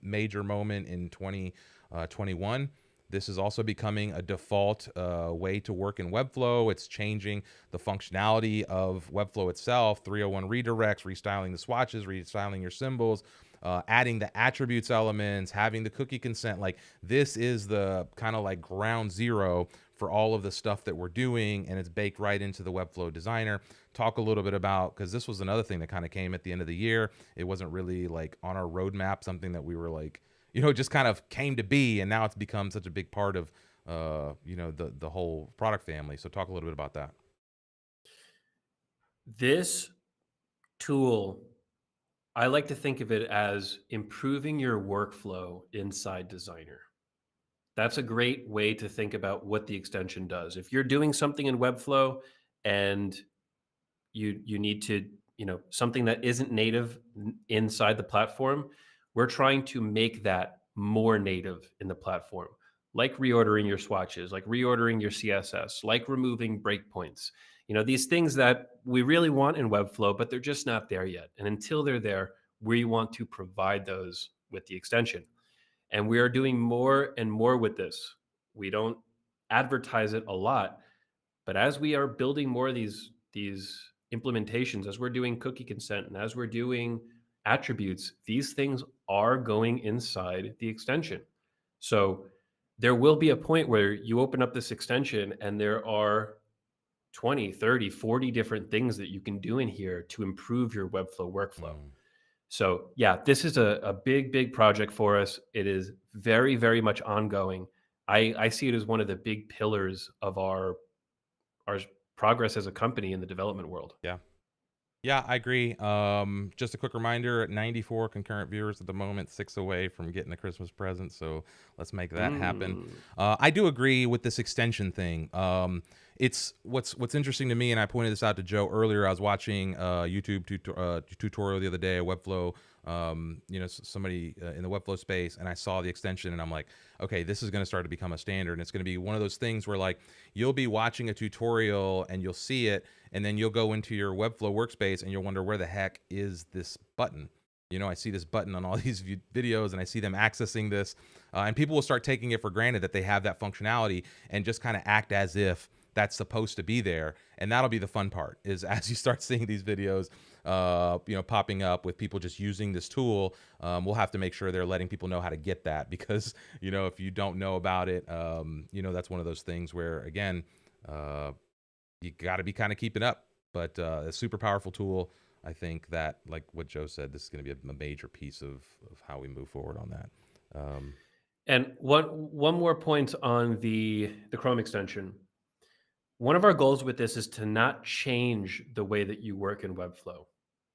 major moment in 2021. This is also becoming a default way to work in Webflow. It's changing the functionality of Webflow itself, 301 redirects, restyling the swatches, restyling your symbols, adding the attributes elements, having the cookie consent. Like, this is the kind of like ground zero for all of the stuff that we're doing, and it's baked right into the Webflow designer. Talk a little bit about, because this was another thing that kind of came at the end of the year. It wasn't really like on our roadmap, something that we were like, just kind of came to be, and now it's become such a big part of, the whole product family. So talk a little bit about that. This tool, I like to think of it as improving your workflow inside Designer. That's a great way to think about what the extension does. If you're doing something in Webflow and you need to, something that isn't native inside the platform, we're trying to make that more native in the platform, like reordering your swatches, like reordering your CSS, like removing breakpoints. These things that we really want in Webflow, but they're just not there yet. And until they're there, we want to provide those with the extension. And we are doing more and more with this. We don't advertise it a lot, but as we are building more of these implementations, as we're doing cookie consent and as we're doing attributes, these things are going inside the extension. So there will be a point where you open up this extension and there are 20, 30, 40 different things that you can do in here to improve your Webflow workflow. Mm. So yeah, this is a big, big project for us. It is very, very much ongoing. I see it as one of the big pillars of our progress as a company in the development world. Yeah. Yeah, I agree. Just a quick reminder, 94 concurrent viewers at the moment, 6 away from getting a Christmas present. So let's make that happen. Mm. I do agree with this extension thing. It's what's interesting to me, and I pointed this out to Joe earlier. I was watching a YouTube tutorial the other day, a Webflow, somebody in the Webflow space, and I saw the extension, and I'm like, okay, this is going to start to become a standard. And it's going to be one of those things where, like, you'll be watching a tutorial and you'll see it, and then you'll go into your Webflow workspace and you'll wonder, where the heck is this button? I see this button on all these videos, and I see them accessing this, and people will start taking it for granted that they have that functionality and just kind of act as if that's supposed to be there. And that'll be the fun part, is as you start seeing these videos, popping up with people just using this tool, we'll have to make sure they're letting people know how to get that, because, if you don't know about it, that's one of those things where, again, you got to be kind of keeping up. But a super powerful tool. I think that, like what Joe said, this is going to be a major piece of how we move forward on that. And one more point on the Chrome extension. One of our goals with this is to not change the way that you work in Webflow.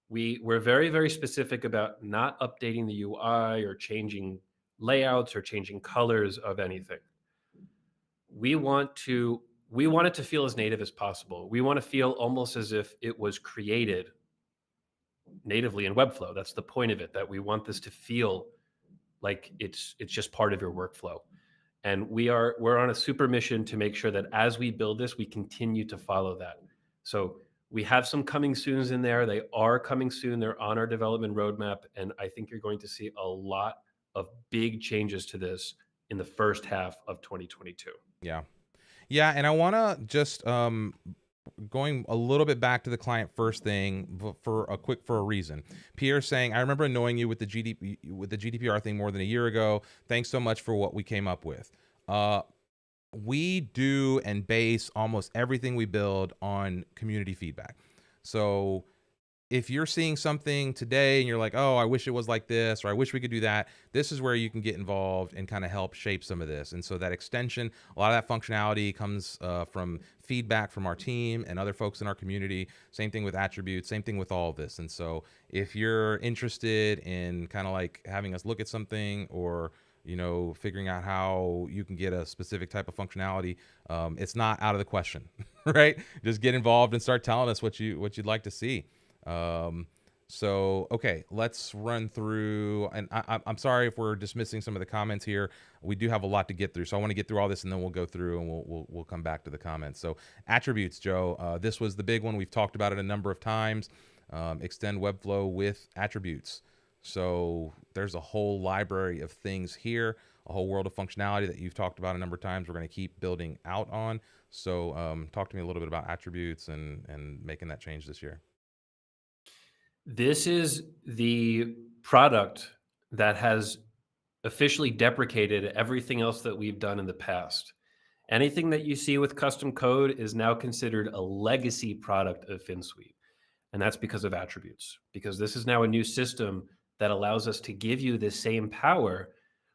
We're very, very specific about not updating the UI or changing layouts or changing colors of anything. We want it to feel as native as possible. We want to feel almost as if it was created natively in Webflow. That's the point of it, that we want this to feel like it's just part of your workflow. And we're on a super mission to make sure that as we build this, we continue to follow that. So We have some coming soons in there. They are coming soon. They're on our development roadmap. And I think you're going to see a lot of big changes to this in the first half of 2022. Yeah. Yeah, and I want to just going a little bit back to the client first thing for a reason. Pierre saying, I remember annoying you with the GDPR thing more than a year ago. Thanks so much for what we came up with. We do and base almost everything we build on community feedback. So if you're seeing something today and you're like, oh, I wish it was like this, or I wish we could do that, this is where you can get involved and kind of help shape some of this. And so that extension, a lot of that functionality comes from feedback from our team and other folks in our community. Same thing with attributes, same thing with all of this. And so if you're interested in kind of like having us look at something, or figuring out how you can get a specific type of functionality, it's not out of the question, right? Just get involved and start telling us what you'd like to see. So, okay, let's run through, and I'm sorry if we're dismissing some of the comments here. We do have a lot to get through, so I want to get through all this and then we'll go through and we'll come back to the comments. So attributes, Joe, this was the big one. We've talked about it a number of times. Extend Webflow with attributes. So there's a whole library of things here, a whole world of functionality that you've talked about a number of times. We're going to keep building out on. So talk to me a little bit about attributes and making that change this year. This is the product that has officially deprecated everything else that we've done in the past. Anything that you see with custom code is now considered a legacy product of Finsweek. And that's because of attributes, because this is now a new system that allows us to give you the same power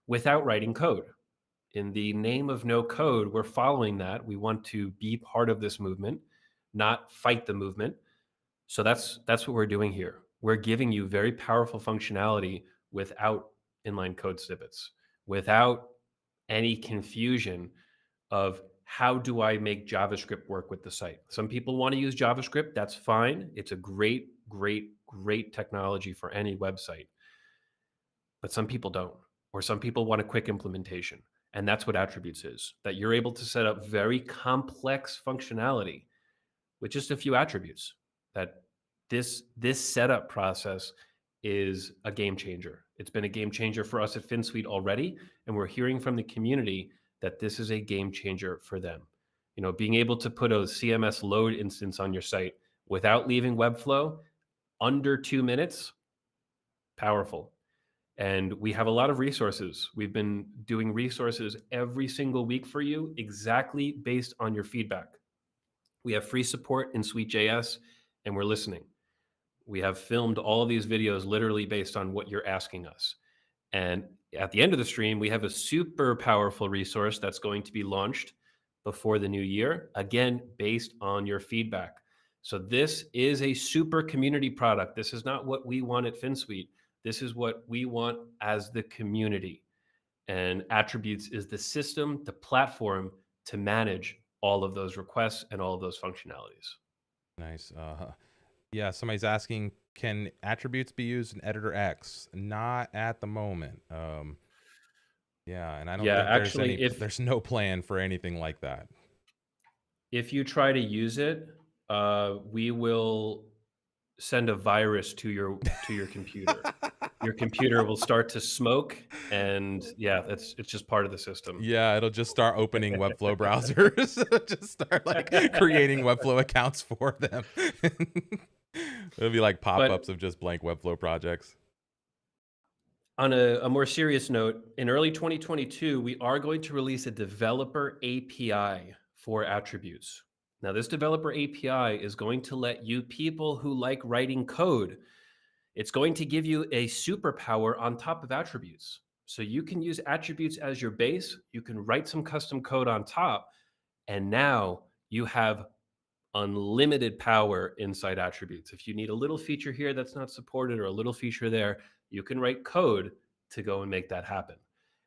without writing code. In the name of no code, we're following that. We want to be part of this movement, not fight the movement. So that's what we're doing here. We're giving you very powerful functionality without inline code snippets, without any confusion of how do I make JavaScript work with the site. Some people want to use JavaScript. That's fine. It's a great, great, great technology for any website. But some people don't, or some people want a quick implementation. And that's what attributes is, that you're able to set up very complex functionality with just a few attributes. That this setup process is a game changer. It's been a game changer for us at Finsweet already, and we're hearing from the community that this is a game changer for them. Being able to put a CMS load instance on your site without leaving Webflow, under 2 minutes, powerful. And we have a lot of resources. We've been doing resources every single week for you, exactly based on your feedback. We have free support in Sweet.js, and we're listening. We have filmed all of these videos literally based on what you're asking us. And at the end of the stream, we have a super powerful resource that's going to be launched before the new year, again, based on your feedback. So this is a super community product. This is not what we want at Finsweet. This is what we want as the community. And attributes is the system, the platform to manage all of those requests and all of those functionalities. Nice. Yeah, somebody's asking, can attributes be used in Editor X? Not at the moment. Yeah, and I don't think actually, there's no plan for anything like that. If you try to use it, we will send a virus to your computer. Your computer will start to smoke, and yeah, it's just part of the system. Yeah, it'll just start opening Webflow browsers. Just start like creating Webflow accounts for them. It'll be like pop-ups of just blank Webflow projects. On a more serious note, in early 2022, we are going to release a developer API for attributes. Now, this developer API is going to let you people who like writing code, it's going to give you a superpower on top of attributes. So you can use attributes as your base, you can write some custom code on top, and now you have unlimited power inside attributes. If you need a little feature here that's not supported or a little feature there, you can write code to go and make that happen.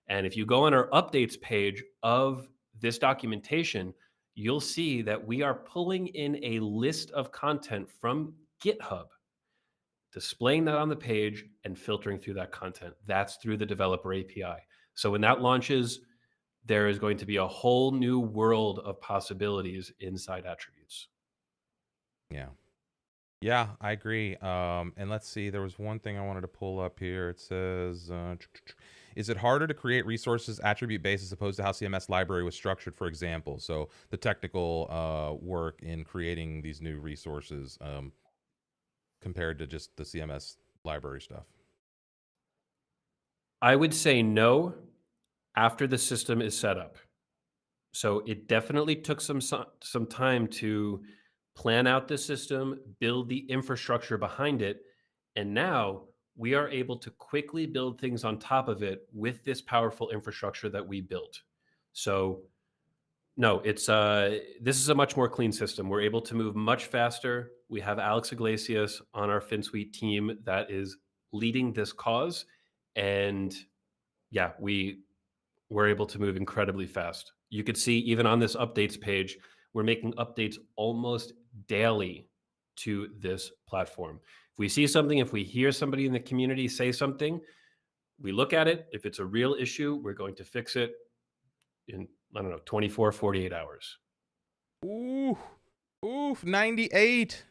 And if you go on our updates page of this documentation, you'll see that we are pulling in a list of content from GitHub, displaying that on the page and filtering through that content. That's through the developer API. So when that launches, there is going to be a whole new world of possibilities inside attributes. Yeah. Yeah, I agree. And let's see, there was one thing I wanted to pull up here. It says, is it harder to create resources attribute based as opposed to how CMS library was structured, for example? So the technical work in creating these new resources compared to just the CMS library stuff. I would say no after the system is set up. So it definitely took some time to plan out the system, build the infrastructure behind it, and now we are able to quickly build things on top of it with this powerful infrastructure that we built. So no, it's this is a much more clean system. We're able to move much faster. We have Alex Iglesias on our Finsweet team that is leading this cause, and yeah, we're able to move incredibly fast. You could see even on this updates page, we're making updates almost daily to this platform. If we see something, if we hear somebody in the community say something, we look at it. If it's a real issue, we're going to fix it in, I don't know, 24, 48 hours. Ooh, oof, 98.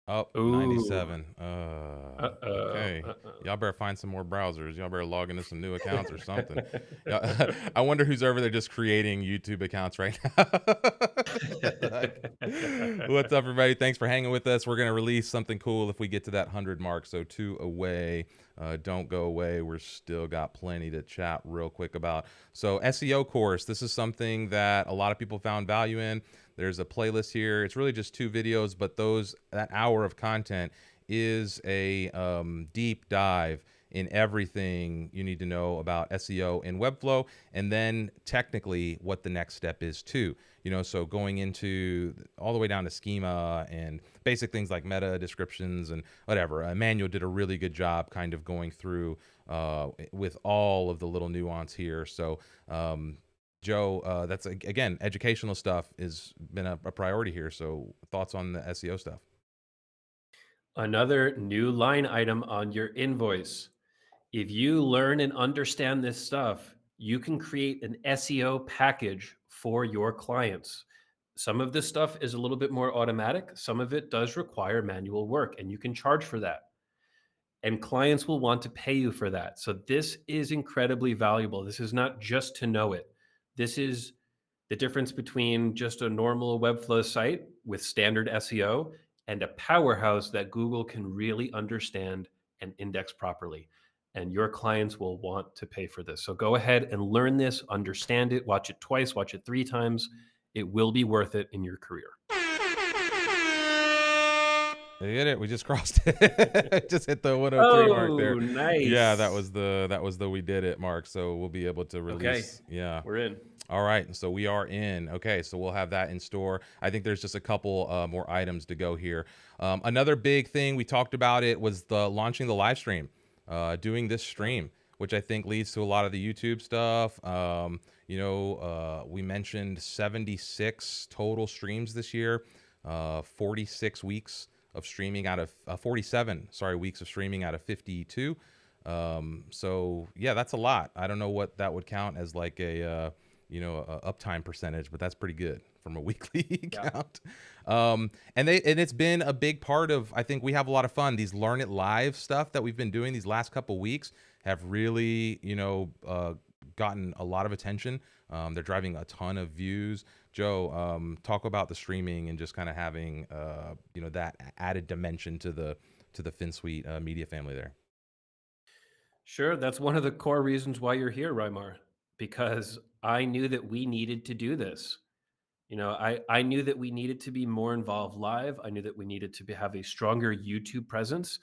Oh, Ooh. 97. Uh-oh. Okay. Uh-oh. Y'all better find some more browsers. Y'all better log into some new accounts or something. Yeah, I wonder who's over there just creating YouTube accounts right now. Like, what's up, everybody? Thanks for hanging with us. We're going to release something cool if we get to that 100 mark. So 2 away. Don't go away. We're still got plenty to chat real quick about. So SEO course. This is something that a lot of people found value in. There's a playlist here. It's really just 2 videos, but that hour of content is a deep dive in everything you need to know about SEO in Webflow, and then technically what the next step is too. So going into all the way down to schema and basic things like meta descriptions and whatever. Emmanuel did a really good job kind of going through with all of the little nuance here. So Joe, that's again, educational stuff has been a priority here. So thoughts on the SEO stuff? Another new line item on your invoice. If you learn and understand this stuff, you can create an SEO package for your clients. Some of this stuff is a little bit more automatic. Some of it does require manual work, and you can charge for that. And clients will want to pay you for that. So this is incredibly valuable. This is not just to know it. This is the difference between just a normal Webflow site with standard SEO and a powerhouse that Google can really understand and index properly. And your clients will want to pay for this. So go ahead and learn this, understand it, watch it twice, watch it 3 times. It will be worth it in your career. You get it? We just crossed it. Just hit the 103 mark there. Oh, Yeah, nice. that was the we did it mark. So we'll be able to Okay, release. Yeah. we're in. All right, so we are in. Okay, so we'll have that in store. I think there's just a couple more items to go here. Another big thing we talked about it was the launching the live stream, doing this stream, which I think leads to a lot of the YouTube stuff. We mentioned 76 total streams this year, 46 weeks of streaming out of 47, sorry, weeks of streaming out of 52. So yeah, that's a lot. I don't know what that would count as like a uptime percentage, but that's pretty good from a weekly Yeah. count. And it's been a big part of, I think we have a lot of fun. These Learn It Live stuff that we've been doing these last couple weeks have really, gotten a lot of attention. They're driving a ton of views. Joe, talk about the streaming and just kind of having, that added dimension to the Finsweet media family there. Sure, that's one of the core reasons why you're here, Rymar, because I knew that we needed to do this. I knew that we needed to be more involved live. I knew that we needed to have a stronger YouTube presence.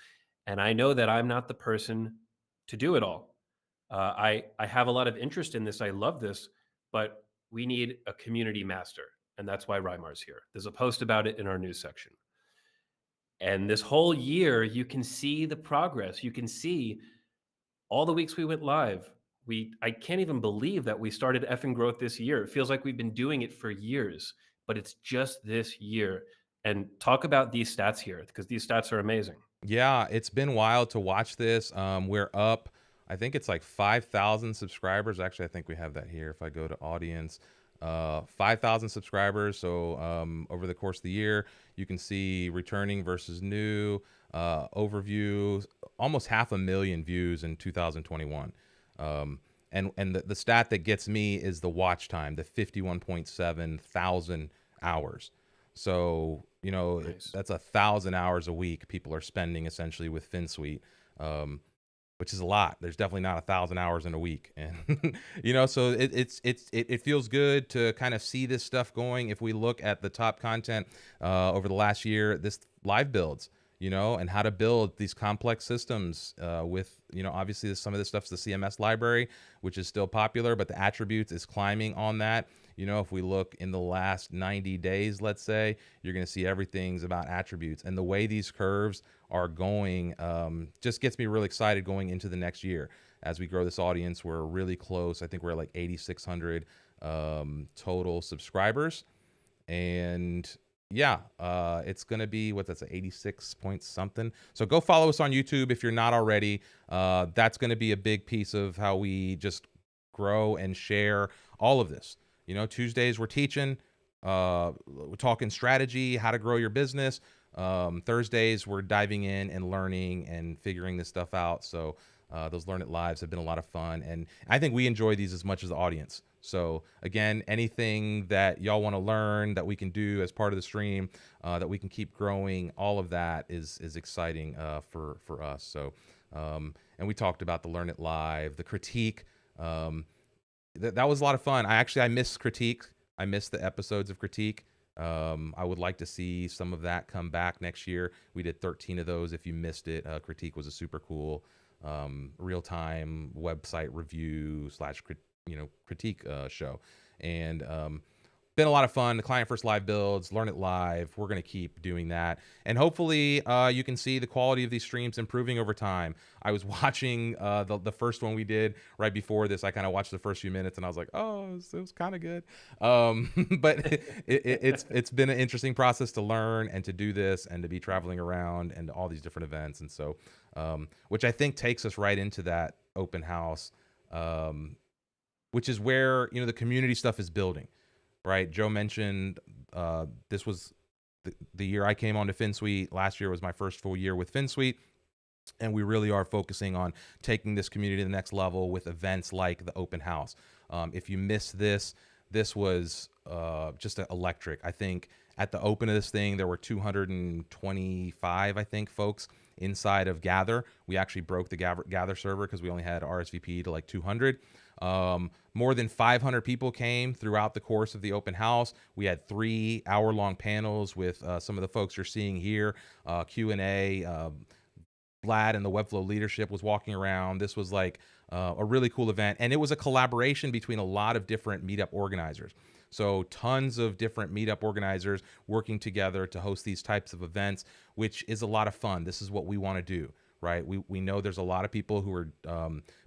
And I know that I'm not the person to do it all. I have a lot of interest in this. I love this, but we need a community master. And that's why Rymar's here. There's a post about it in our news section. And this whole year, you can see the progress. You can see all the weeks we went live. I can't even believe that we started effing growth this year. It feels like we've been doing it for years, but it's just this year. And talk about these stats here because these stats are amazing. Yeah, it's been wild to watch this. We're up, I think it's like 5,000 subscribers. Actually, I think we have that here. If I go to audience, 5,000 subscribers. So over the course of the year, you can see returning versus new, overview, almost 500,000 views in 2021. And the stat that gets me is the watch time, the 51.7 thousand hours. So, Nice. that's 1,000 hours a week people are spending essentially with Finsweet. Which is a lot. There's definitely not 1,000 hours in a week, and so it feels good to kind of see this stuff going. If we look at the top content over the last year, this live builds, and how to build these complex systems with obviously some of this stuff's the CMS library, which is still popular, but the attributes is climbing on that. If we look in the last 90 days, let's say, you're going to see everything's about attributes. And the way these curves are going just gets me really excited going into the next year. As we grow this audience, we're really close. I think we're at like 8,600 total subscribers. And yeah, it's going to be, what, that's 86 point something. So go follow us on YouTube if you're not already. That's going to be a big piece of how we just grow and share all of this. Tuesdays we're teaching, we're talking strategy, how to grow your business. Thursdays we're diving in and learning and figuring this stuff out. So those Learn It Lives have been a lot of fun, and I think we enjoy these as much as the audience. So again, anything that y'all want to learn that we can do as part of the stream, that we can keep growing, all of that is exciting for us. So and we talked about the Learn It Live, the critique. That was a lot of fun. I miss critique. I miss the episodes of critique. I would like to see some of that come back next year. We did 13 of those. If you missed it, critique was a super cool real-time website review / critique show. And been a lot of fun. The client first live builds, Learn It Live. We're going to keep doing that. And hopefully you can see the quality of these streams improving over time. I was watching the first one we did right before this. I kind of watched the first few minutes and I was like, oh, it was kind of good. But it's been an interesting process to learn and to do this and to be traveling around and all these different events. And so, which I think takes us right into that open house, which is where, the community stuff is building. Right, Joe mentioned this was the year I came onto Finsweet. Last year was my first full year with Finsweet, and we really are focusing on taking this community to the next level with events like the open house. If you missed this was just electric. I think at the open of this thing, there were 225, I think, folks inside of Gather. We actually broke the Gather server because we only had RSVP to like 200. More than 500 people came throughout the course of the open house. We had 3 hour-long panels with some of the folks you're seeing here, Q&A. Vlad and the Webflow leadership was walking around. This was like a really cool event, and it was a collaboration between a lot of different meetup organizers. So tons of different meetup organizers working together to host these types of events, which is a lot of fun. This is what we want to do, right? We know there's a lot of people who are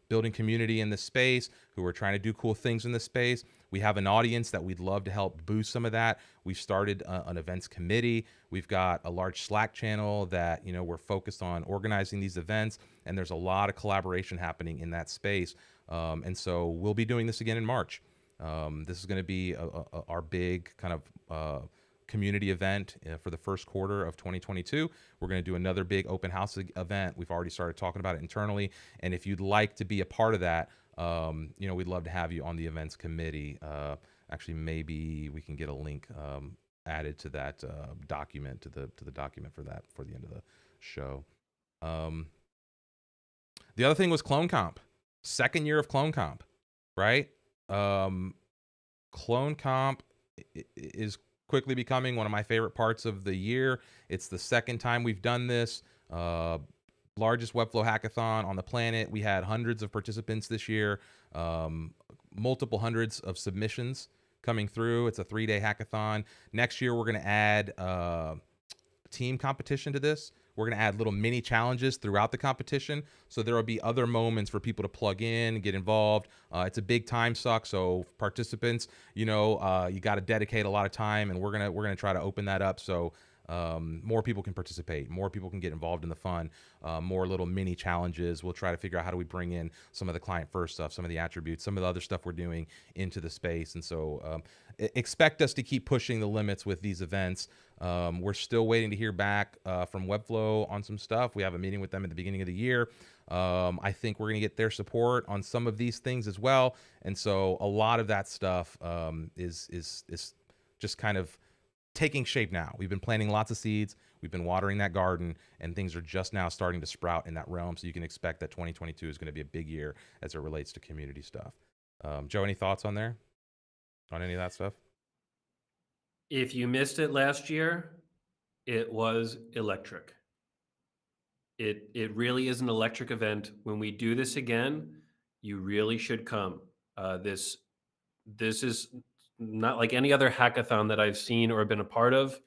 building community in this space, who are trying to do cool things in this space. We have an audience that we'd love to help boost some of that. We've started an events committee. We've got a large Slack channel that, we're focused on organizing these events, and there's a lot of collaboration happening in that space. And so we'll be doing this again in March. This is going to be our big kind of community event for the first quarter of 2022. We're going to do another big open house event. We've already started talking about it internally. And if you'd like to be a part of that, we'd love to have you on the events committee. Actually, maybe we can get a link added to that document, to the document for that for the end of the show. The other thing was CloneComp. Second year of CloneComp, right? CloneComp is quickly becoming one of my favorite parts of the year. It's the second time we've done this. Largest Webflow hackathon on the planet. We had hundreds of participants this year, multiple hundreds of submissions coming through. It's a 3-day hackathon. Next year, we're going to add team competition to this. We're going to add little mini challenges throughout the competition. So there will be other moments for people to plug in, get involved. It's a big time suck. So participants, you got to dedicate a lot of time, and we're going to try to open that up. So more people can participate, more people can get involved in the fun, more little mini challenges. We'll try to figure out how do we bring in some of the client first stuff, some of the attributes, some of the other stuff we're doing into the space. And so expect us to keep pushing the limits with these events. We're still waiting to hear back from Webflow on some stuff. We have a meeting with them at the beginning of the year. I think we're going to get their support on some of these things as well. And so a lot of that stuff is just kind of taking shape now. We've been planting lots of seeds. We've been watering that garden, and things are just now starting to sprout in that realm. So you can expect that 2022 is going to be a big year as it relates to community stuff. Joe, any thoughts on any of that stuff? If you missed it last year, it was electric. It really is an electric event. When we do this again, you really should come. This is not like any other hackathon that I've seen or been a part of.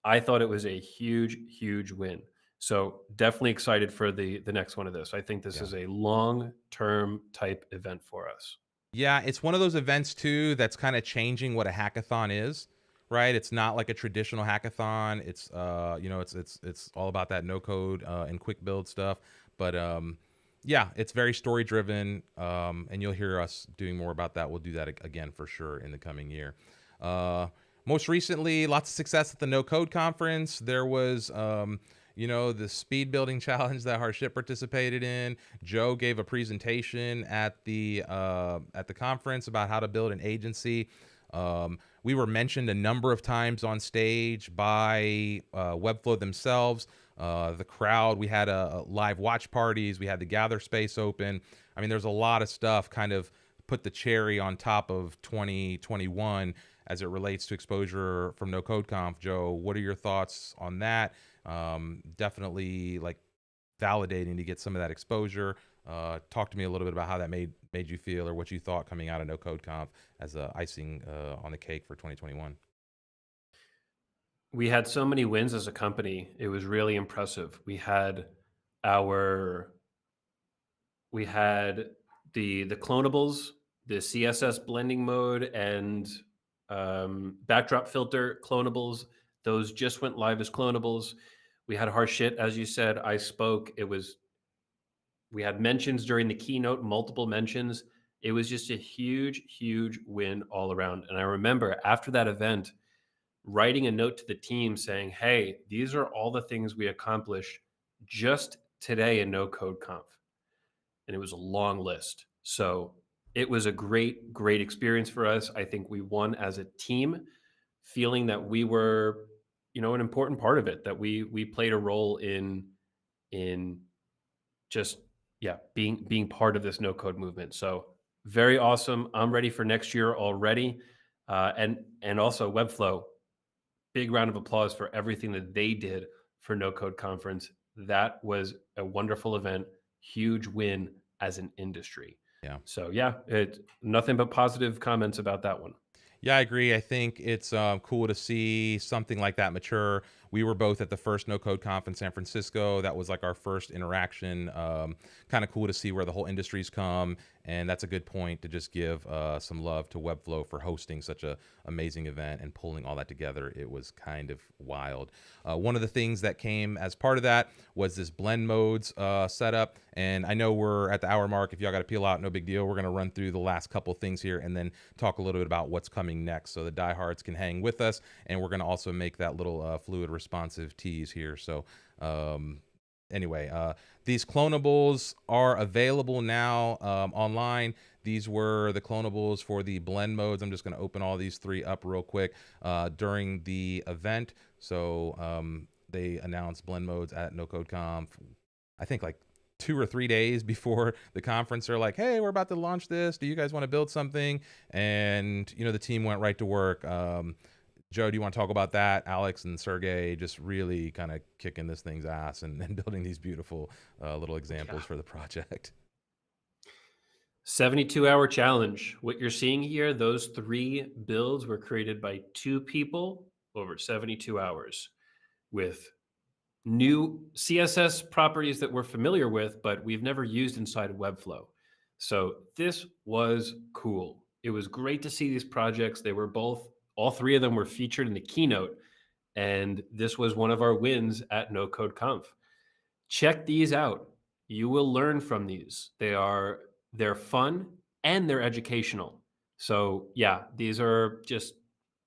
I thought it was a huge win. So definitely excited for the next one of this. I think this is a long-term type event for us. Yeah, it's one of those events too that's kind of changing what a hackathon is, right? It's not like a traditional hackathon. It's it's all about that no code and quick build stuff. But yeah, it's very story driven, and you'll hear us doing more about that. We'll do that again for sure in the coming year. Most recently, lots of success at the No Code conference. There was the speed building challenge that Harshit participated in. Joe gave a presentation at the conference about how to build an agency. We were mentioned a number of times on stage by Webflow themselves. The crowd, we had a live watch parties. We had the Gather space open. I mean, there's a lot of stuff kind of put the cherry on top of 2021 as it relates to exposure from No Code Conf. Joe, what are your thoughts on that? Definitely like validating to get some of that exposure. Talk to me a little bit about how that made you feel, or what you thought coming out of No Code Conf as icing on the cake for 2021. We had so many wins as a company. It was really impressive. We had the clonables, the CSS blending mode, and backdrop filter clonables. Those just went live as clonables. We had Harshit, as you said. I spoke. We had mentions during the keynote, multiple mentions. It was just a huge win all around. And I remember after that event, writing a note to the team saying, hey, these are all the things we accomplished just today in No Code Conf. And it was a long list. So it was a great experience for us. I think we won as a team, feeling that we were, an important part of it, that we played a role in just, being part of this no code movement. So very awesome. I'm ready for next year already. And also Webflow, big round of applause for everything that they did for No Code Conference. That was a wonderful event, huge win as an industry. Yeah. So it's nothing but positive comments about that one. Yeah, I agree. I think it's cool to see something like that mature. We were both at the first No Code Conf in San Francisco. That was like our first interaction. Kind of cool to see where the whole industry's come. And that's a good point to just give some love to Webflow for hosting such an amazing event and pulling all that together. It was kind of wild. One of the things that came as part of that was this blend modes setup. And I know we're at the hour mark. If y'all got to peel out, no big deal. We're going to run through the last couple things here and then talk a little bit about what's coming next, so the diehards can hang with us. And we're going to also make that little fluid responsive tease here. So anyway, these clonables are available now online. These were the clonables for the blend modes. I'm just going to open all these three up real quick during the event. So they announced blend modes at No Code Conf, I think like 2 or 3 days before the conference. They're like, hey, we're about to launch this. Do you guys want to build something? And, the team went right to work. Joe, do you want to talk about that? Alex and Sergey just really kind of kicking this thing's ass and building these beautiful little examples for the project. 72-hour challenge. What you're seeing here, those 3 builds were created by 2 people over 72 hours with new CSS properties that we're familiar with, but we've never used inside of Webflow. So this was cool. It was great to see these projects. They were all 3 of them were featured in the keynote. And this was one of our wins at No Code Conf. Check these out. You will learn from these. They're fun and they're educational. So yeah, these are just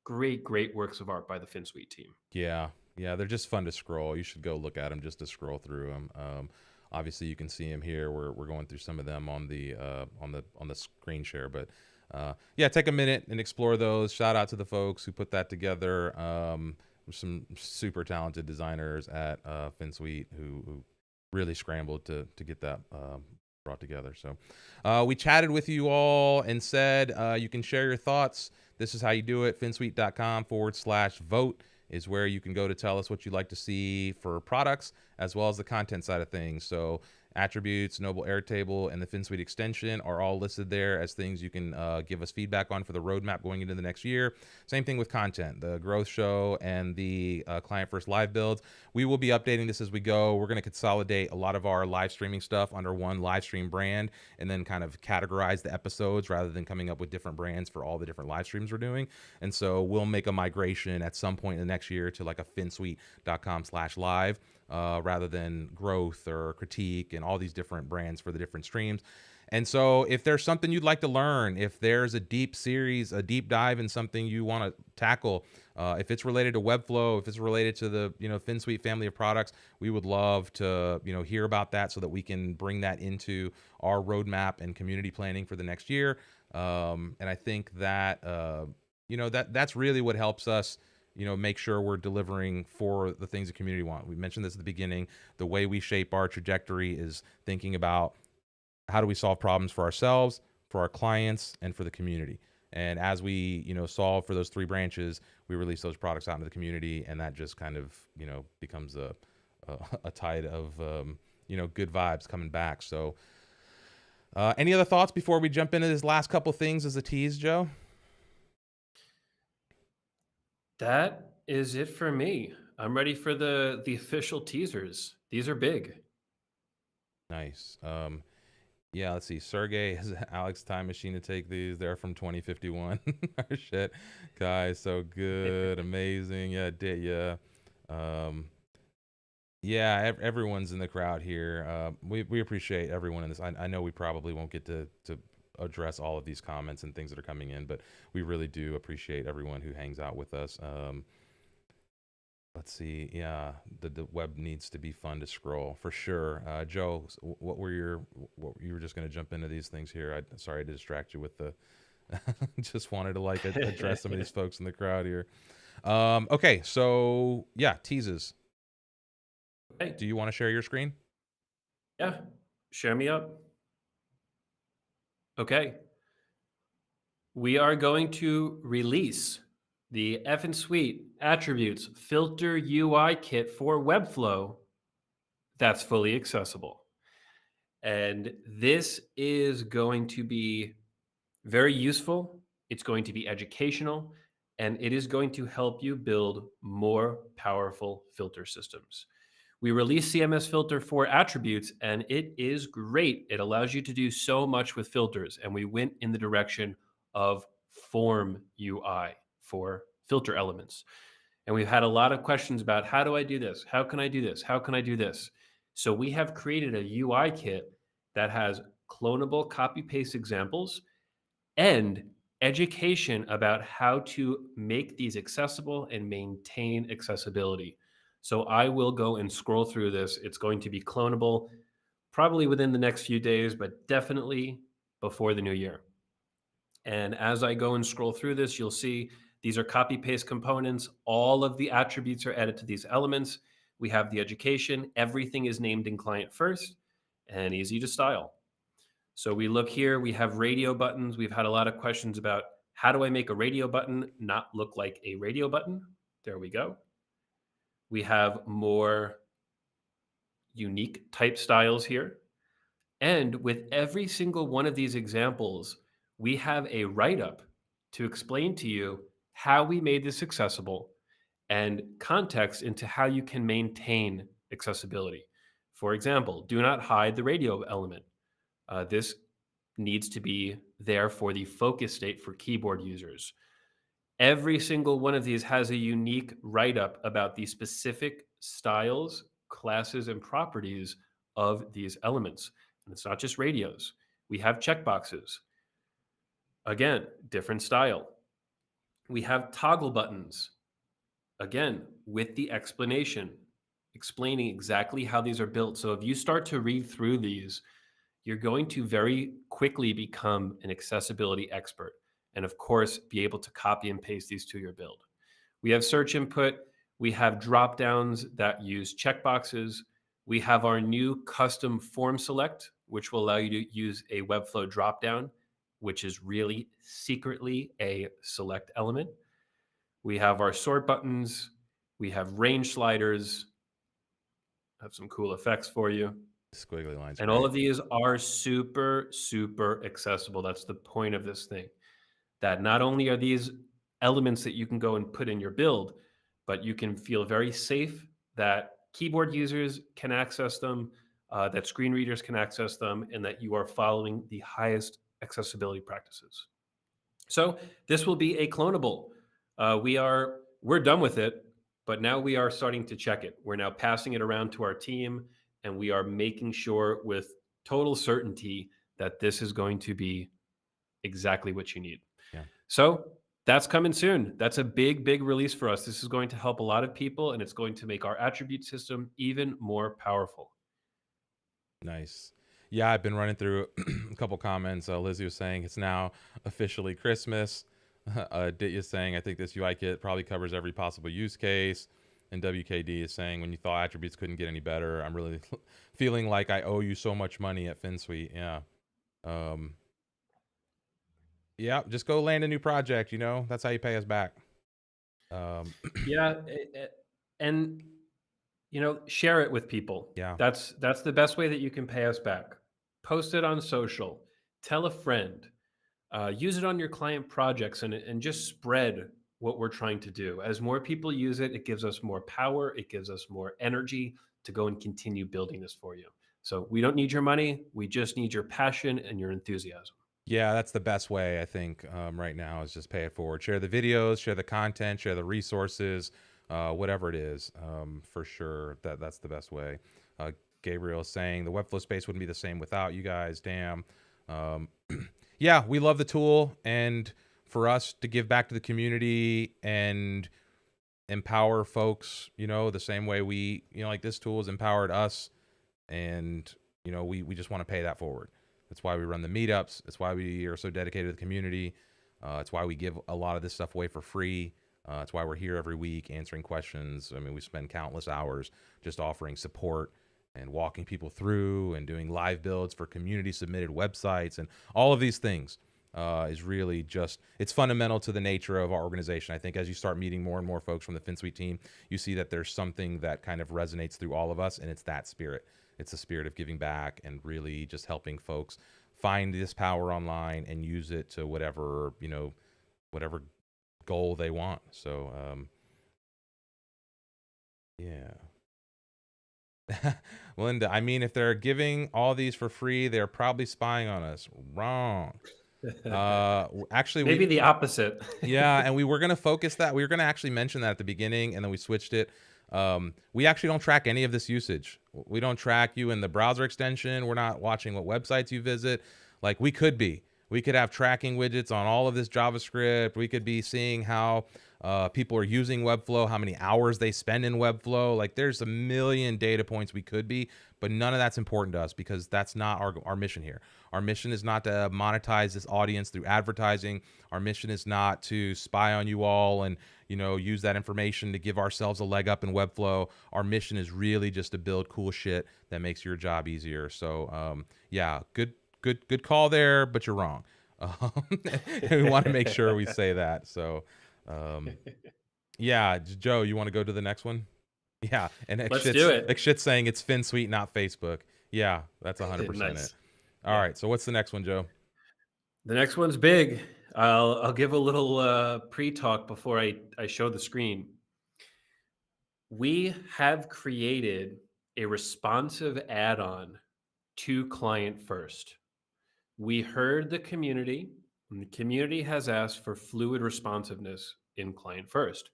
great works of art by the Finsweet team. Yeah, yeah, they're just fun to scroll. You should go look at them just to scroll through them. Obviously, you can see them here. We're going through some of them on the screen share, but yeah, take a minute and explore those. Shout out to the folks who put that together. Some super talented designers at Finsweet who really scrambled to get that brought together. So we chatted with you all and said you can share your thoughts. This is how you do it. Finsweet.com/vote is where you can go to tell us what you'd like to see for products as well as the content side of things. So attributes, Nobull Airtable, and the Finsweet Extension are all listed there as things you can give us feedback on for the roadmap going into the next year. Same thing with content, the growth show and the client first live builds. We will be updating this as we go. We're going to consolidate a lot of our live streaming stuff under one live stream brand and then kind of categorize the episodes rather than coming up with different brands for all the different live streams we're doing. And so we'll make a migration at some point in the next year to like a finsweet.com/live. Rather than growth or critique and all these different brands for the different streams. And so if there's something you'd like to learn, if there's a deep series, a deep dive in something you want to tackle, if it's related to Webflow, if it's related to the Finsweet family of products, we would love to hear about that so that we can bring that into our roadmap and community planning for the next year. And I think that that's really what helps us make sure we're delivering for the things the community want. We mentioned this at the beginning. The way we shape our trajectory is thinking about how do we solve problems for ourselves, for our clients, and for the community. And as we, solve for those three branches, we release those products out into the community, and that just kind of, becomes a tide of, good vibes coming back. So, any other thoughts before we jump into this last couple things as a tease, Joe? That is it for me. I'm ready for the official teasers. These are big. Nice. Yeah, let's see. Sergey has Alex Time Machine to take these. They're from 2051. Shit, guys, so good, amazing. Yeah, yeah. Everyone's in the crowd here. We appreciate everyone in this. I know we probably won't get to address all of these comments and things that are coming in, but we really do appreciate everyone who hangs out with us. Let's see. Yeah, the web needs to be fun to scroll for sure. Joe, what you were just going to jump into these things here. Sorry to distract you with the, just wanted to address some of these folks in the crowd here. Okay. So yeah, teases. Okay. Do you want to share your screen? Yeah. Share me up. Okay. We are going to release the Finsweet Attributes Filter UI Kit for Webflow that's fully accessible. And this is going to be very useful. It's going to be educational, and it is going to help you build more powerful filter systems. We released CMS Filter for attributes, and it is great. It allows you to do so much with filters, and we went in the direction of form UI for filter elements. And we've had a lot of questions about how do I do this? How can I do this? How can I do this? So we have created a UI kit that has clonable copy paste examples and education about how to make these accessible and maintain accessibility. So I will go and scroll through this. It's going to be clonable probably within the next few days, but definitely before the new year. And as I go and scroll through this, you'll see these are copy paste components. All of the attributes are added to these elements. We have the education. Everything is named in client first and easy to style. So we look here, we have radio buttons. We've had a lot of questions about how do I make a radio button not look like a radio button? There we go. We have more unique type styles here. And with every single one of these examples, we have a write-up to explain to you how we made this accessible and context into how you can maintain accessibility. For example, do not hide the radio element. This needs to be there for the focus state for keyboard users. Every single one of these has a unique write-up about the specific styles, classes, and properties of these elements. And it's not just radios. We have checkboxes. Again, different style. We have toggle buttons. Again, with the explanation, explaining exactly how these are built. So if you start to read through these, you're going to very quickly become an accessibility expert. And of course, be able to copy and paste these to your build. We have search input. We have drop downs that use checkboxes. We have our new custom form select, which will allow you to use a Webflow drop down, which is really secretly a select element. We have our sort buttons. We have range sliders. Have some cool effects for you. Squiggly lines, And all great. of these are super, super accessible. That's the point of this thing. That not only are these elements that you can go and put in your build, but you can feel very safe that keyboard users can access them, that screen readers can access them, and that you are following the highest accessibility practices. So this will be a clonable. We're done with it, but now we are starting to check it. We're now passing it around to our team, and we are making sure with total certainty that this is going to be exactly what you need. Yeah. So that's coming soon. That's a big, big release for us. This is going to help a lot of people, and it's going to make our attribute system even more powerful. Nice. Yeah, I've been running through a couple comments. Lizzie was saying it's now officially Christmas. Ditya saying I think this UI kit probably covers every possible use case. And WKD is saying when you thought attributes couldn't get any better, I'm really feeling like I owe you so much money at Finsweet. Yeah. Um, yeah, just go land a new project, you know? That's how you pay us back. Yeah, and share it with people. Yeah. That's the best way that you can pay us back. Post it on social. Tell a friend. Use it on your client projects, and just spread what we're trying to do. As more people use it, it gives us more power. It gives us more energy to go and continue building this for you. So we don't need your money. We just need your passion and your enthusiasm. Yeah, that's the best way, I think, right now is just pay it forward. Share the videos, share the content, share the resources, whatever it is, for sure. That's the best way. Gabriel is saying the Webflow space wouldn't be the same without you guys. Damn. Um, yeah, we love the tool, and for us to give back to the community and empower folks, you know, the same way we, you know, like this tool has empowered us, and you know, we just want to pay that forward. That's why we run the meetups. It's why we are so dedicated to the community. It's why we give a lot of this stuff away for free. It's why we're here every week answering questions. I mean, we spend countless hours just offering support and walking people through and doing live builds for community submitted websites, and all of these things is really just, it's fundamental to the nature of our organization. I think as you start meeting more and more folks from the Finsweet team, you see that there's something that kind of resonates through all of us, and it's that spirit. It's a spirit of giving back and really just helping folks find this power online and use it to whatever, you know, whatever goal they want. So, yeah. Linda, I mean, if they're giving all these for free, they're probably spying on us. Wrong. Actually, Maybe the opposite. yeah, and we were going to focus that. We were going to actually mention that at the beginning, and then we switched it. We actually don't track any of this usage. We don't track you in the browser extension. We're not watching what websites you visit. Like we could be. We could have tracking widgets on all of this JavaScript. We could be seeing how people are using Webflow, how many hours they spend in Webflow. Like there's a million data points we could be, but none of that's important to us because that's not our mission here. Our mission is not to monetize this audience through advertising. Our mission is not to spy on you all and, you know, use that information to give ourselves a leg up in Webflow. Our mission is really just to build cool shit that makes your job easier. So yeah, good call there, but you're wrong. We want to make sure we say that. So yeah, Joe, you want to go to the next one? Yeah, and Let's do it. Shit's saying it's Finsweet, not Facebook. Yeah, that's 100% Nice. it. All right, so what's the next one, Joe? The next one's big. I'll give a little pre-talk before I show the screen. We have created a responsive add-on to Client First. We heard the community, and the community has asked for fluid responsiveness in Client First.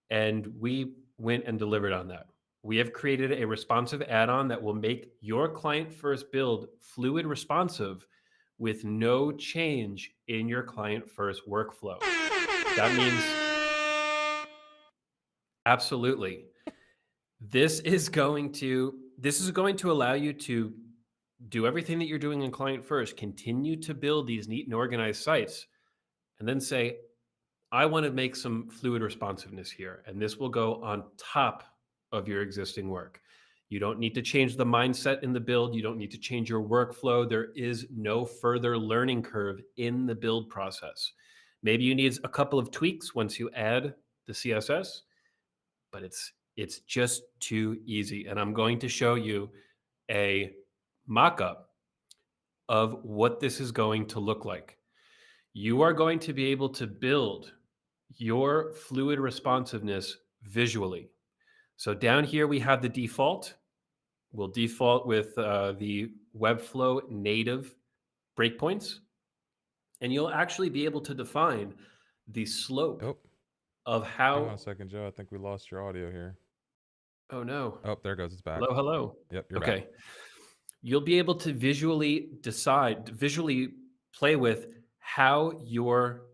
And we went and delivered on that. We have created a responsive add-on that will make your Client First build fluid responsive with no change in your Client First workflow. That means absolutely. This is going to allow you to do everything that you're doing in Client First, continue to build these neat and organized sites, and then say, I want to make some fluid responsiveness here, and this will go on top of your existing work. You don't need to change the mindset in the build. You don't need to change your workflow. There is no further learning curve in the build process. Maybe you need a couple of tweaks once you add the CSS, but it's just too easy. And I'm going to show you a mock-up of what this is going to look like. You are going to be able to build your fluid responsiveness visually. So down here we have the default. We'll default with the Webflow native breakpoints, and you'll actually be able to define the slope Oh, of hang on how. a second, Joe. I think we lost your audio here. Oh no! Oh, there it goes. It's back. Hello, hello. Yep, you're back. Okay, you'll be able to visually play with how your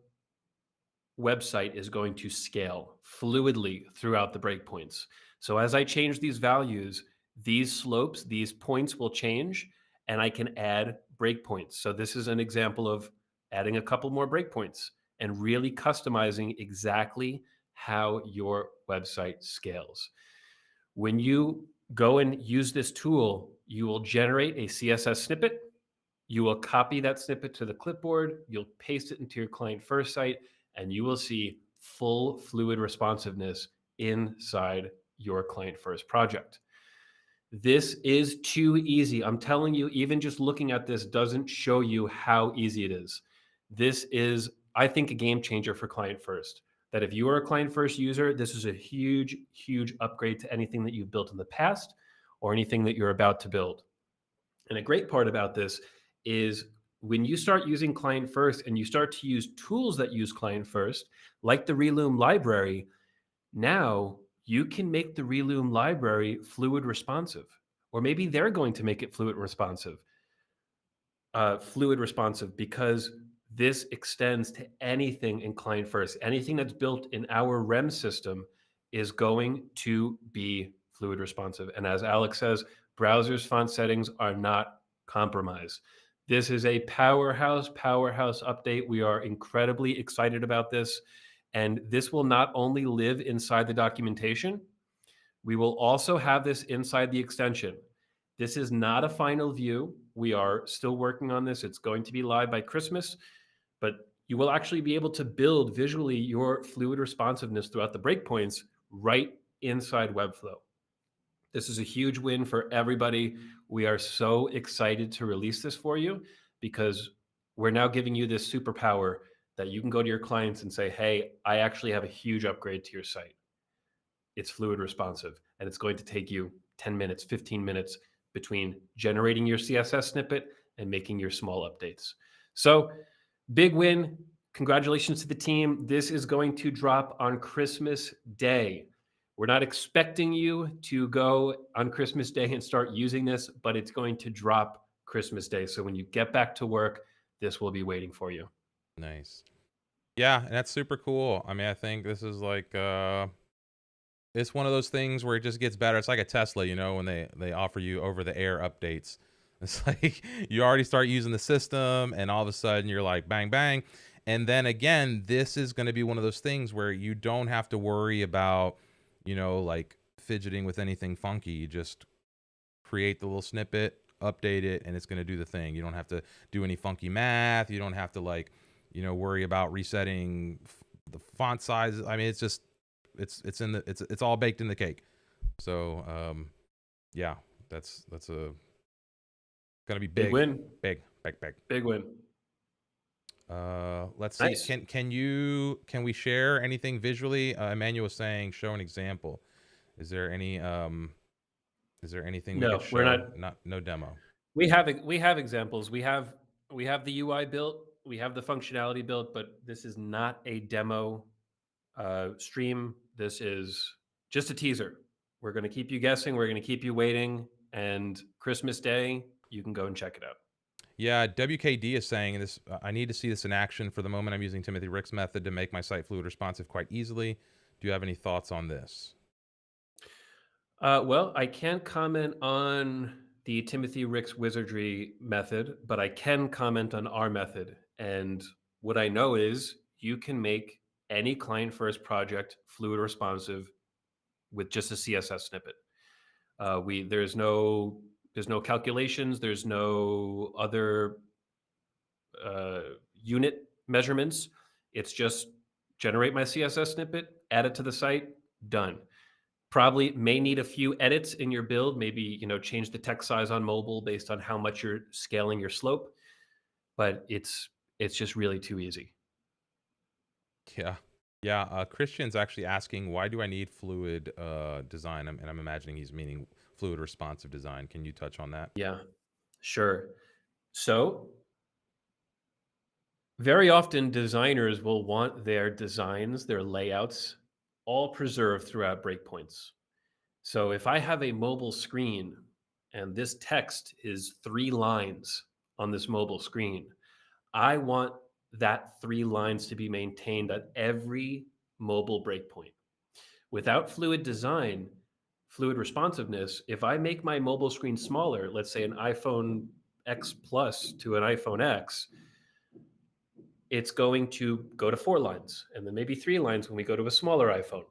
website is going to scale fluidly throughout the breakpoints. So as I change these values, these slopes, these points will change, and I can add breakpoints. So this is an example of adding a couple more breakpoints and really customizing exactly how your website scales. When you go and use this tool, you will generate a CSS snippet. You will copy that snippet to the clipboard. You'll paste it into your Client First site, and you will see full fluid responsiveness inside your Client First project. This is too easy. I'm telling you, even just looking at this doesn't show you how easy it is. This is, I think, a game changer for Client First. That if you are a Client First user, this is a huge, huge upgrade to anything that you've built in the past or anything that you're about to build. And a great part about this is when you start using Client First and you start to use tools that use Client First, like the Reloom library, now you can make the Reloom library fluid responsive, or maybe they're going to make it fluid responsive because this extends to anything in Client First. Anything that's built in our REM system is going to be fluid responsive. And as Alex says, browsers font settings are not compromised. This is a powerhouse update. We are incredibly excited about this. And this will not only live inside the documentation, we will also have this inside the extension. This is not a final view. We are still working on this. It's going to be live by Christmas, but you will actually be able to build visually your fluid responsiveness throughout the breakpoints right inside Webflow. This is a huge win for everybody. We are so excited to release this for you because we're now giving you this superpower that you can go to your clients and say, hey, I actually have a huge upgrade to your site. It's fluid responsive, and it's going to take you 10 minutes, 15 minutes between generating your CSS snippet and making your small updates. So big win. Congratulations to the team. This is going to drop on Christmas Day. We're not expecting you to go on Christmas Day and start using this, but it's going to drop Christmas Day. So when you get back to work, this will be waiting for you. Nice. Yeah, and that's super cool. I mean, I think this is like it's one of those things where it just gets better. It's like a Tesla, you know, when they offer you over the air updates. It's like you already start using the system and all of a sudden you're like bang bang. And then again, this is going to be one of those things where you don't have to worry about, you know, like fidgeting with anything funky. You just create the little snippet, update it, and it's going to do the thing. You don't have to do any funky math. You don't have to like, you know, worry about resetting the font sizes. I mean, it's just it's all baked in the cake. So yeah, that's gonna be big win. Big win. Let's Nice. see. Can we share anything visually? Emmanuel was saying show an example. Is there anything we No, could show? we're not. No demo. We have examples. We have the UI built. We have the functionality built, but this is not a demo stream. This is just a teaser. We're going to keep you guessing. We're going to keep you waiting. And Christmas Day, you can go and check it out. Yeah, WKD is saying this. I need to see this in action. For the moment, I'm using Timothy Rick's method to make my site fluid responsive quite easily. Do you have any thoughts on this? Well, I can't comment on the Timothy Rick's wizardry method, but I can comment on our method. And what I know is you can make any client first project fluid responsive with just a CSS snippet. We there's no calculations, there's no other unit measurements. It's just generate my CSS snippet, add it to the site, done. Probably may need a few edits in your build, maybe change the text size on mobile based on how much you're scaling your slope, but it's just really too easy. Yeah. Yeah. Christian's actually asking, why do I need fluid design? And I'm imagining he's meaning fluid responsive design. Can you touch on that? Yeah, sure. So very often designers will want their designs, their layouts, all preserved throughout breakpoints. So if I have a mobile screen and this text is 3 lines on this mobile screen, I want that 3 lines to be maintained at every mobile breakpoint. Without fluid design, fluid responsiveness, if I make my mobile screen smaller, let's say an iPhone X Plus to an iPhone X, it's going to go to 4 lines and then maybe 3 lines when we go to a smaller iPhone.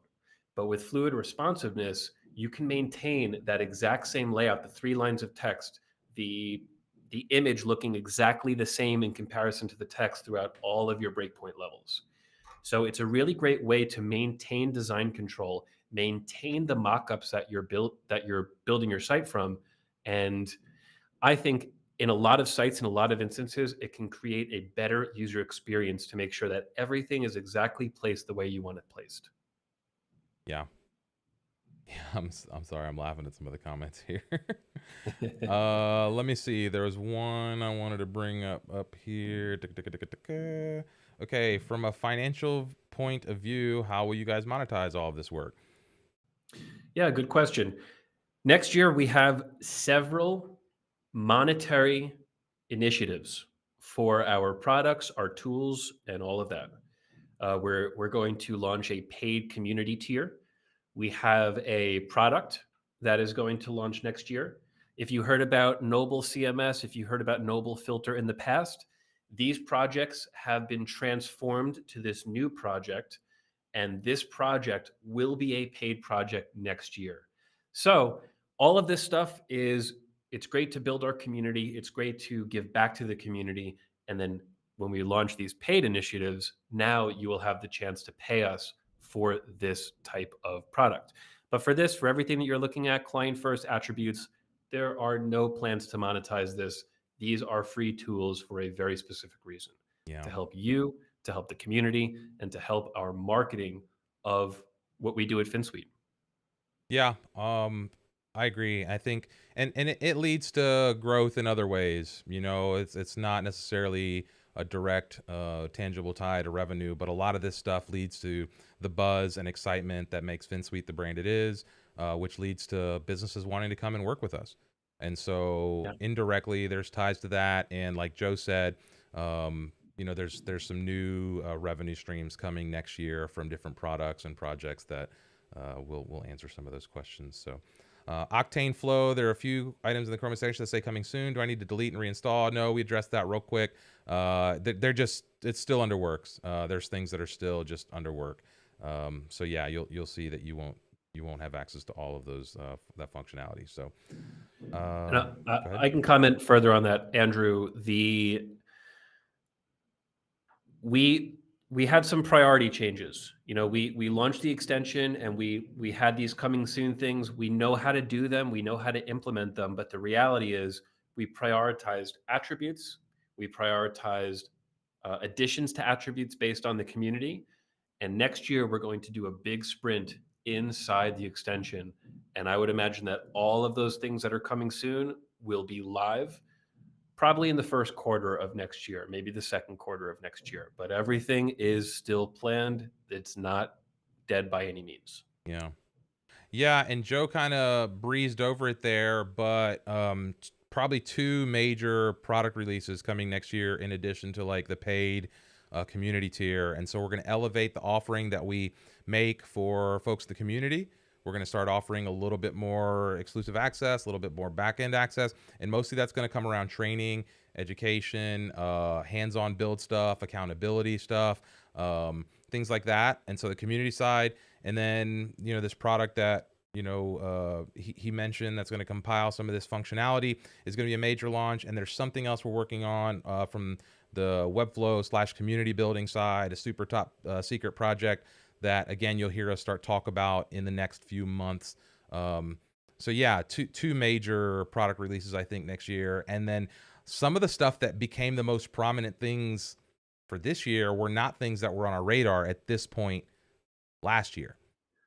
But with fluid responsiveness, you can maintain that exact same layout, the 3 lines of text, the image looking exactly the same in comparison to the text throughout all of your breakpoint levels. So it's a really great way to maintain design control, maintain the mockups that you're building your site from, and I think in a lot of sites, in a lot of instances, it can create a better user experience to make sure that everything is exactly placed the way you want it placed. Yeah. Yeah. I'm sorry. I'm laughing at some of the comments here. Let me see. There was one I wanted to bring up here. Okay. From a financial point of view, how will you guys monetize all of this work? Yeah, good question. Next year, we have several monetary initiatives for our products, our tools, and all of that. We're going to launch a paid community tier. We have a product that is going to launch next year. If you heard about Nobull CMS, if you heard about Nobull Filter in the past, these projects have been transformed to this new project, and this project will be a paid project next year. So all of this stuff it's great to build our community. It's great to give back to the community. And then when we launch these paid initiatives, now you will have the chance to pay us for this type of product. But for everything that you're looking at, client first attributes, there are no plans to monetize this. These are free tools for a very specific reason, Yeah. to help you, to help the community, and to help our marketing of what we do at Finsweet. Yeah, I agree. I think, and it leads to growth in other ways. It's not necessarily a direct, tangible tie to revenue, but a lot of this stuff leads to the buzz and excitement that makes Finsweet the brand it is, which leads to businesses wanting to come and work with us. And so Yeah. indirectly, there's ties to that. And like Joe said, there's some new revenue streams coming next year from different products and projects that we'll answer some of those questions. So Octane Flow, there are a few items in the Chrome section that say coming soon. Do I need to delete and reinstall? No, we addressed that real quick. It's still under works. There's things that are still just under work. So yeah, you'll see that you won't have access to all of those that functionality. So And go ahead. I can comment further on that, Andrew. We had some priority changes. We launched the extension and we had these coming soon things. We know how to do them, we know how to implement them, but the reality is we prioritized attributes, we prioritized additions to attributes based on the community, and next year we're going to do a big sprint inside the extension. And I would imagine that all of those things that are coming soon will be live probably in the first quarter of next year, maybe the second quarter of next year. But everything is still planned. It's not dead by any means. Yeah. Yeah, and Joe kind of breezed over it there, but probably two major product releases coming next year in addition to like the paid community tier. And so we're going to elevate the offering that we make for folks in the community. We're going to start offering a little bit more exclusive access, a little bit more back-end access, and mostly that's going to come around training, education, hands-on build stuff, accountability stuff, things like that. And so the community side, and then, you know, this product that, you know, he mentioned that's going to compile some of this functionality is going to be a major launch. And there's something else we're working on from the Webflow / community building side, a super top secret project that, again, you'll hear us start talk about in the next few months. So yeah, two major product releases, I think, next year. And then some of the stuff that became the most prominent things for this year were not things that were on our radar at this point last year,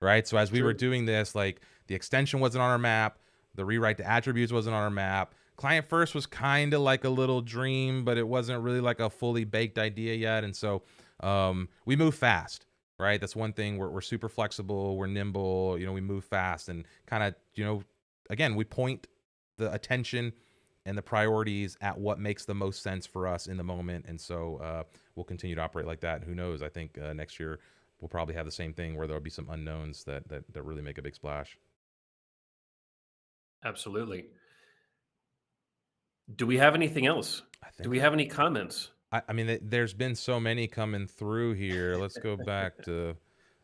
right? So as we were doing this, like the extension wasn't on our map, the rewrite to attributes wasn't on our map. Client first was kind of like a little dream, but it wasn't really like a fully baked idea yet. And so we move fast, right? That's one thing. We're super flexible, we're nimble, you know, we move fast and kind of, you know, again, we point the attention and the priorities at what makes the most sense for us in the moment. And so we'll continue to operate like that. And who knows, I think next year we'll probably have the same thing where there'll be some unknowns that really make a big splash. Absolutely. Do we have anything else? Do we have any comments? I mean, there's been so many coming through here. Let's go back to,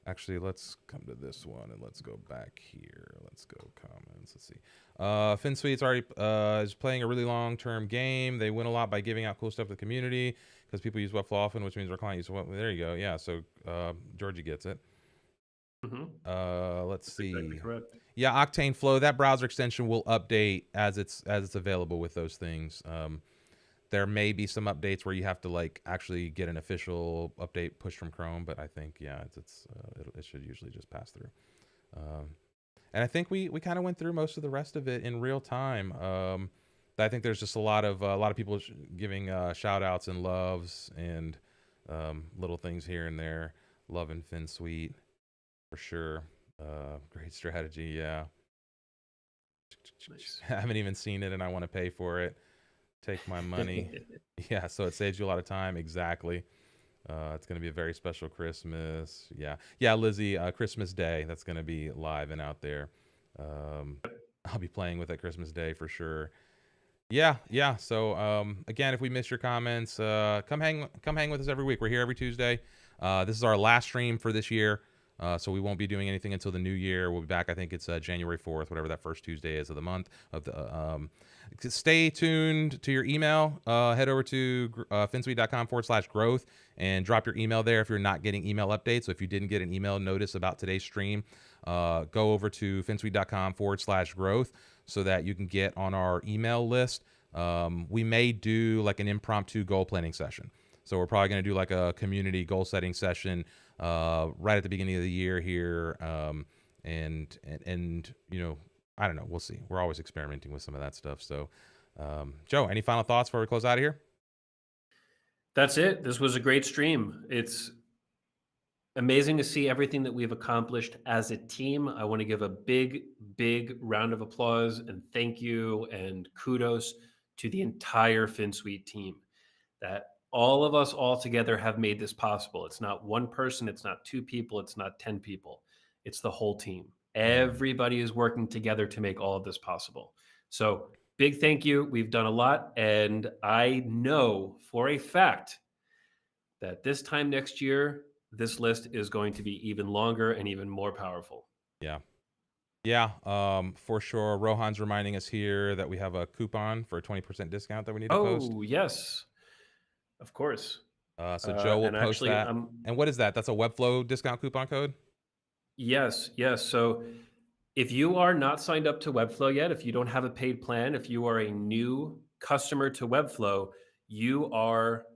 actually, let's come to this one and let's go back here. Let's go comments. Let's see. Finsweet's already is playing a really long-term game. They win a lot by giving out cool stuff to the community because people use Webflow often, which means our client uses Webflow. There you go. Yeah, so Georgie gets it. Let's see. Exactly correct. Yeah, Octane Flow, that browser extension will update as it's available with those things. There may be some updates where you have to like actually get an official update pushed from Chrome, but I think yeah, it should usually just pass through. And I think we kind of went through most of the rest of it in real time. I think there's just a lot of people giving shout outs and loves and little things here and there. Loving Finsweet for sure. Great strategy, yeah. Nice. I haven't even seen it and I want to pay for it. Take my money. Yeah, so it saves you a lot of time. Exactly. It's going to be a very special Christmas. Yeah, Lizzie, Christmas Day. That's going to be live and out there. I'll be playing with it Christmas Day for sure. Yeah. So again, if we miss your comments, come hang with us every week. We're here every Tuesday. This is our last stream for this year. So we won't be doing anything until the new year. We'll be back. I think it's January 4th, whatever that first Tuesday is of the month. Stay tuned to your email. Head over to finsweek.com/growth and drop your email there if you're not getting email updates. So if you didn't get an email notice about today's stream, go over to finsweek.com/growth so that you can get on our email list. We may do like an impromptu goal planning session. So we're probably going to do like a community goal setting session right at the beginning of the year here. And you know, I don't know. We'll see. We're always experimenting with some of that stuff. So, Joe, any final thoughts before we close out of here? That's it. This was a great stream. It's amazing to see everything that we've accomplished as a team. I want to give a big, big round of applause and thank you and kudos to the entire Finsweet team. That all of us all together have made this possible. It's not one person, it's not two people, it's not 10 people. It's the whole team. Everybody is working together to make all of this possible. So big thank you. We've done a lot. And I know for a fact that this time next year, this list is going to be even longer and even more powerful. Yeah, for sure. Rohan's reminding us here that we have a coupon for a 20% discount that we need to post. Oh, yes. Of course. So Joe will post actually, that. And what is that? That's a Webflow discount coupon code? Yes. So if you are not signed up to Webflow yet, if you don't have a paid plan, if you are a new customer to Webflow, you are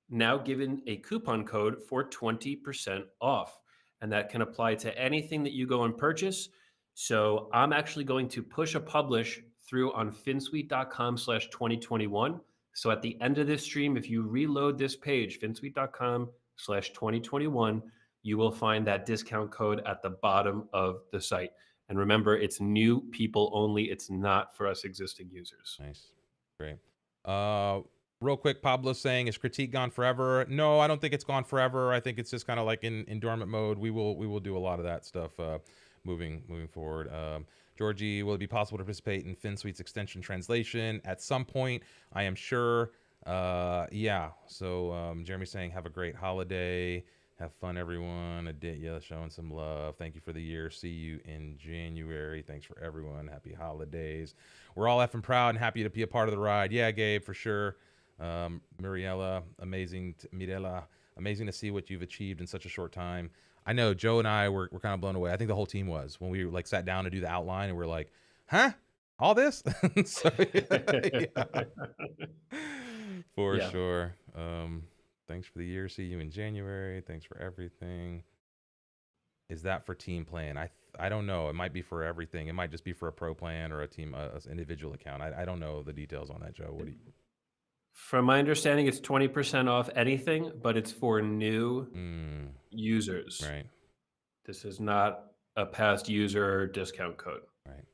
now given a coupon code for 20% off. And that can apply to anything that you go and purchase. So I'm actually going to push a publish through on finsweek.com/2021. So at the end of this stream, if you reload this page, finsweek.com/2021, you will find that discount code at the bottom of the site. And remember, it's new people only. It's not for us existing users. Nice. Great. Real quick, Pablo's saying, is critique gone forever? No, I don't think it's gone forever. I think it's just kind of like in dormant mode. We will do a lot of that stuff moving forward. Georgie, will it be possible to participate in Finsweet's extension translation at some point? I am sure. Yeah. So Jeremy's saying, have a great holiday. Have fun, everyone. Aditya showing some love. Thank you for the year. See you in January. Thanks for everyone. Happy holidays. We're all effing proud and happy to be a part of the ride. Yeah, Gabe, for sure. Mirella, Mirella, amazing to see what you've achieved in such a short time. I know Joe and I were kind of blown away. I think the whole team was when we like sat down to do the outline and we're like, huh? All this? So, yeah. For Yeah. sure. Thanks for the year. See you in January. Thanks for everything. Is that for team plan? I don't know. It might be for everything. It might just be for a pro plan or a team, a individual account. I don't know the details on that, Joe. What do you? From my understanding, it's 20% off anything, but it's for new users. Right. This is not a past user discount code. Right.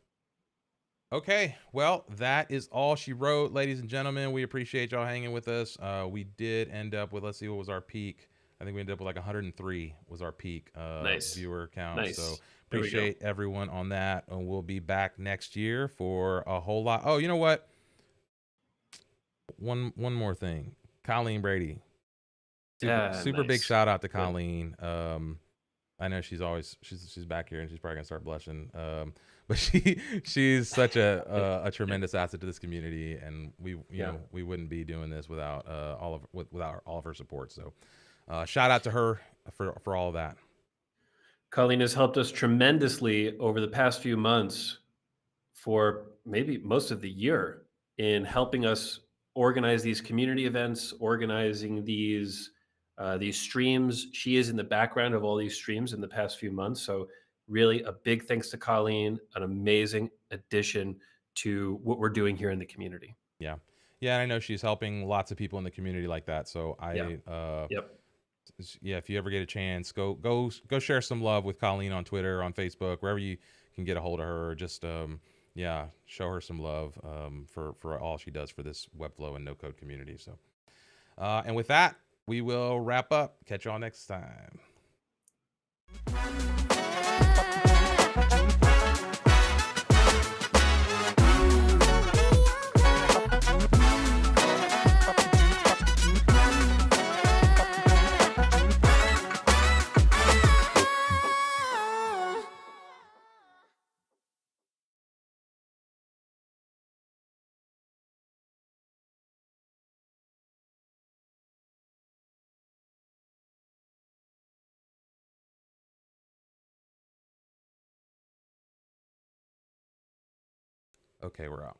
Okay, well, that is all she wrote, ladies and gentlemen. We appreciate y'all hanging with us. We did end up with, let's see, what was our peak? I think we ended up with like 103 was our peak Nice. viewer count. Nice. So appreciate everyone on that. And we'll be back next year for a whole lot. Oh, you know what? One more thing. Colleen Brady. Super big shout out to Colleen. I know she's back here and she's probably gonna start blushing. But she's such a tremendous asset to this community, and we know we wouldn't be doing this without all of her support. So shout out to her for all of that. Colleen has helped us tremendously over the past few months, for maybe most of the year, in helping us organize these community events, organizing these streams. She is in the background of all these streams in the past few months. So really a big thanks to Colleen, an amazing addition to what we're doing here in the community. Yeah. Yeah. And I know she's helping lots of people in the community like that. So yeah, if you ever get a chance, go share some love with Colleen on Twitter, on Facebook, wherever you can get a hold of her. Just show her some love for all she does for this Webflow and no code community. So and with that, we will wrap up. Catch y'all next time. Okay, we're out.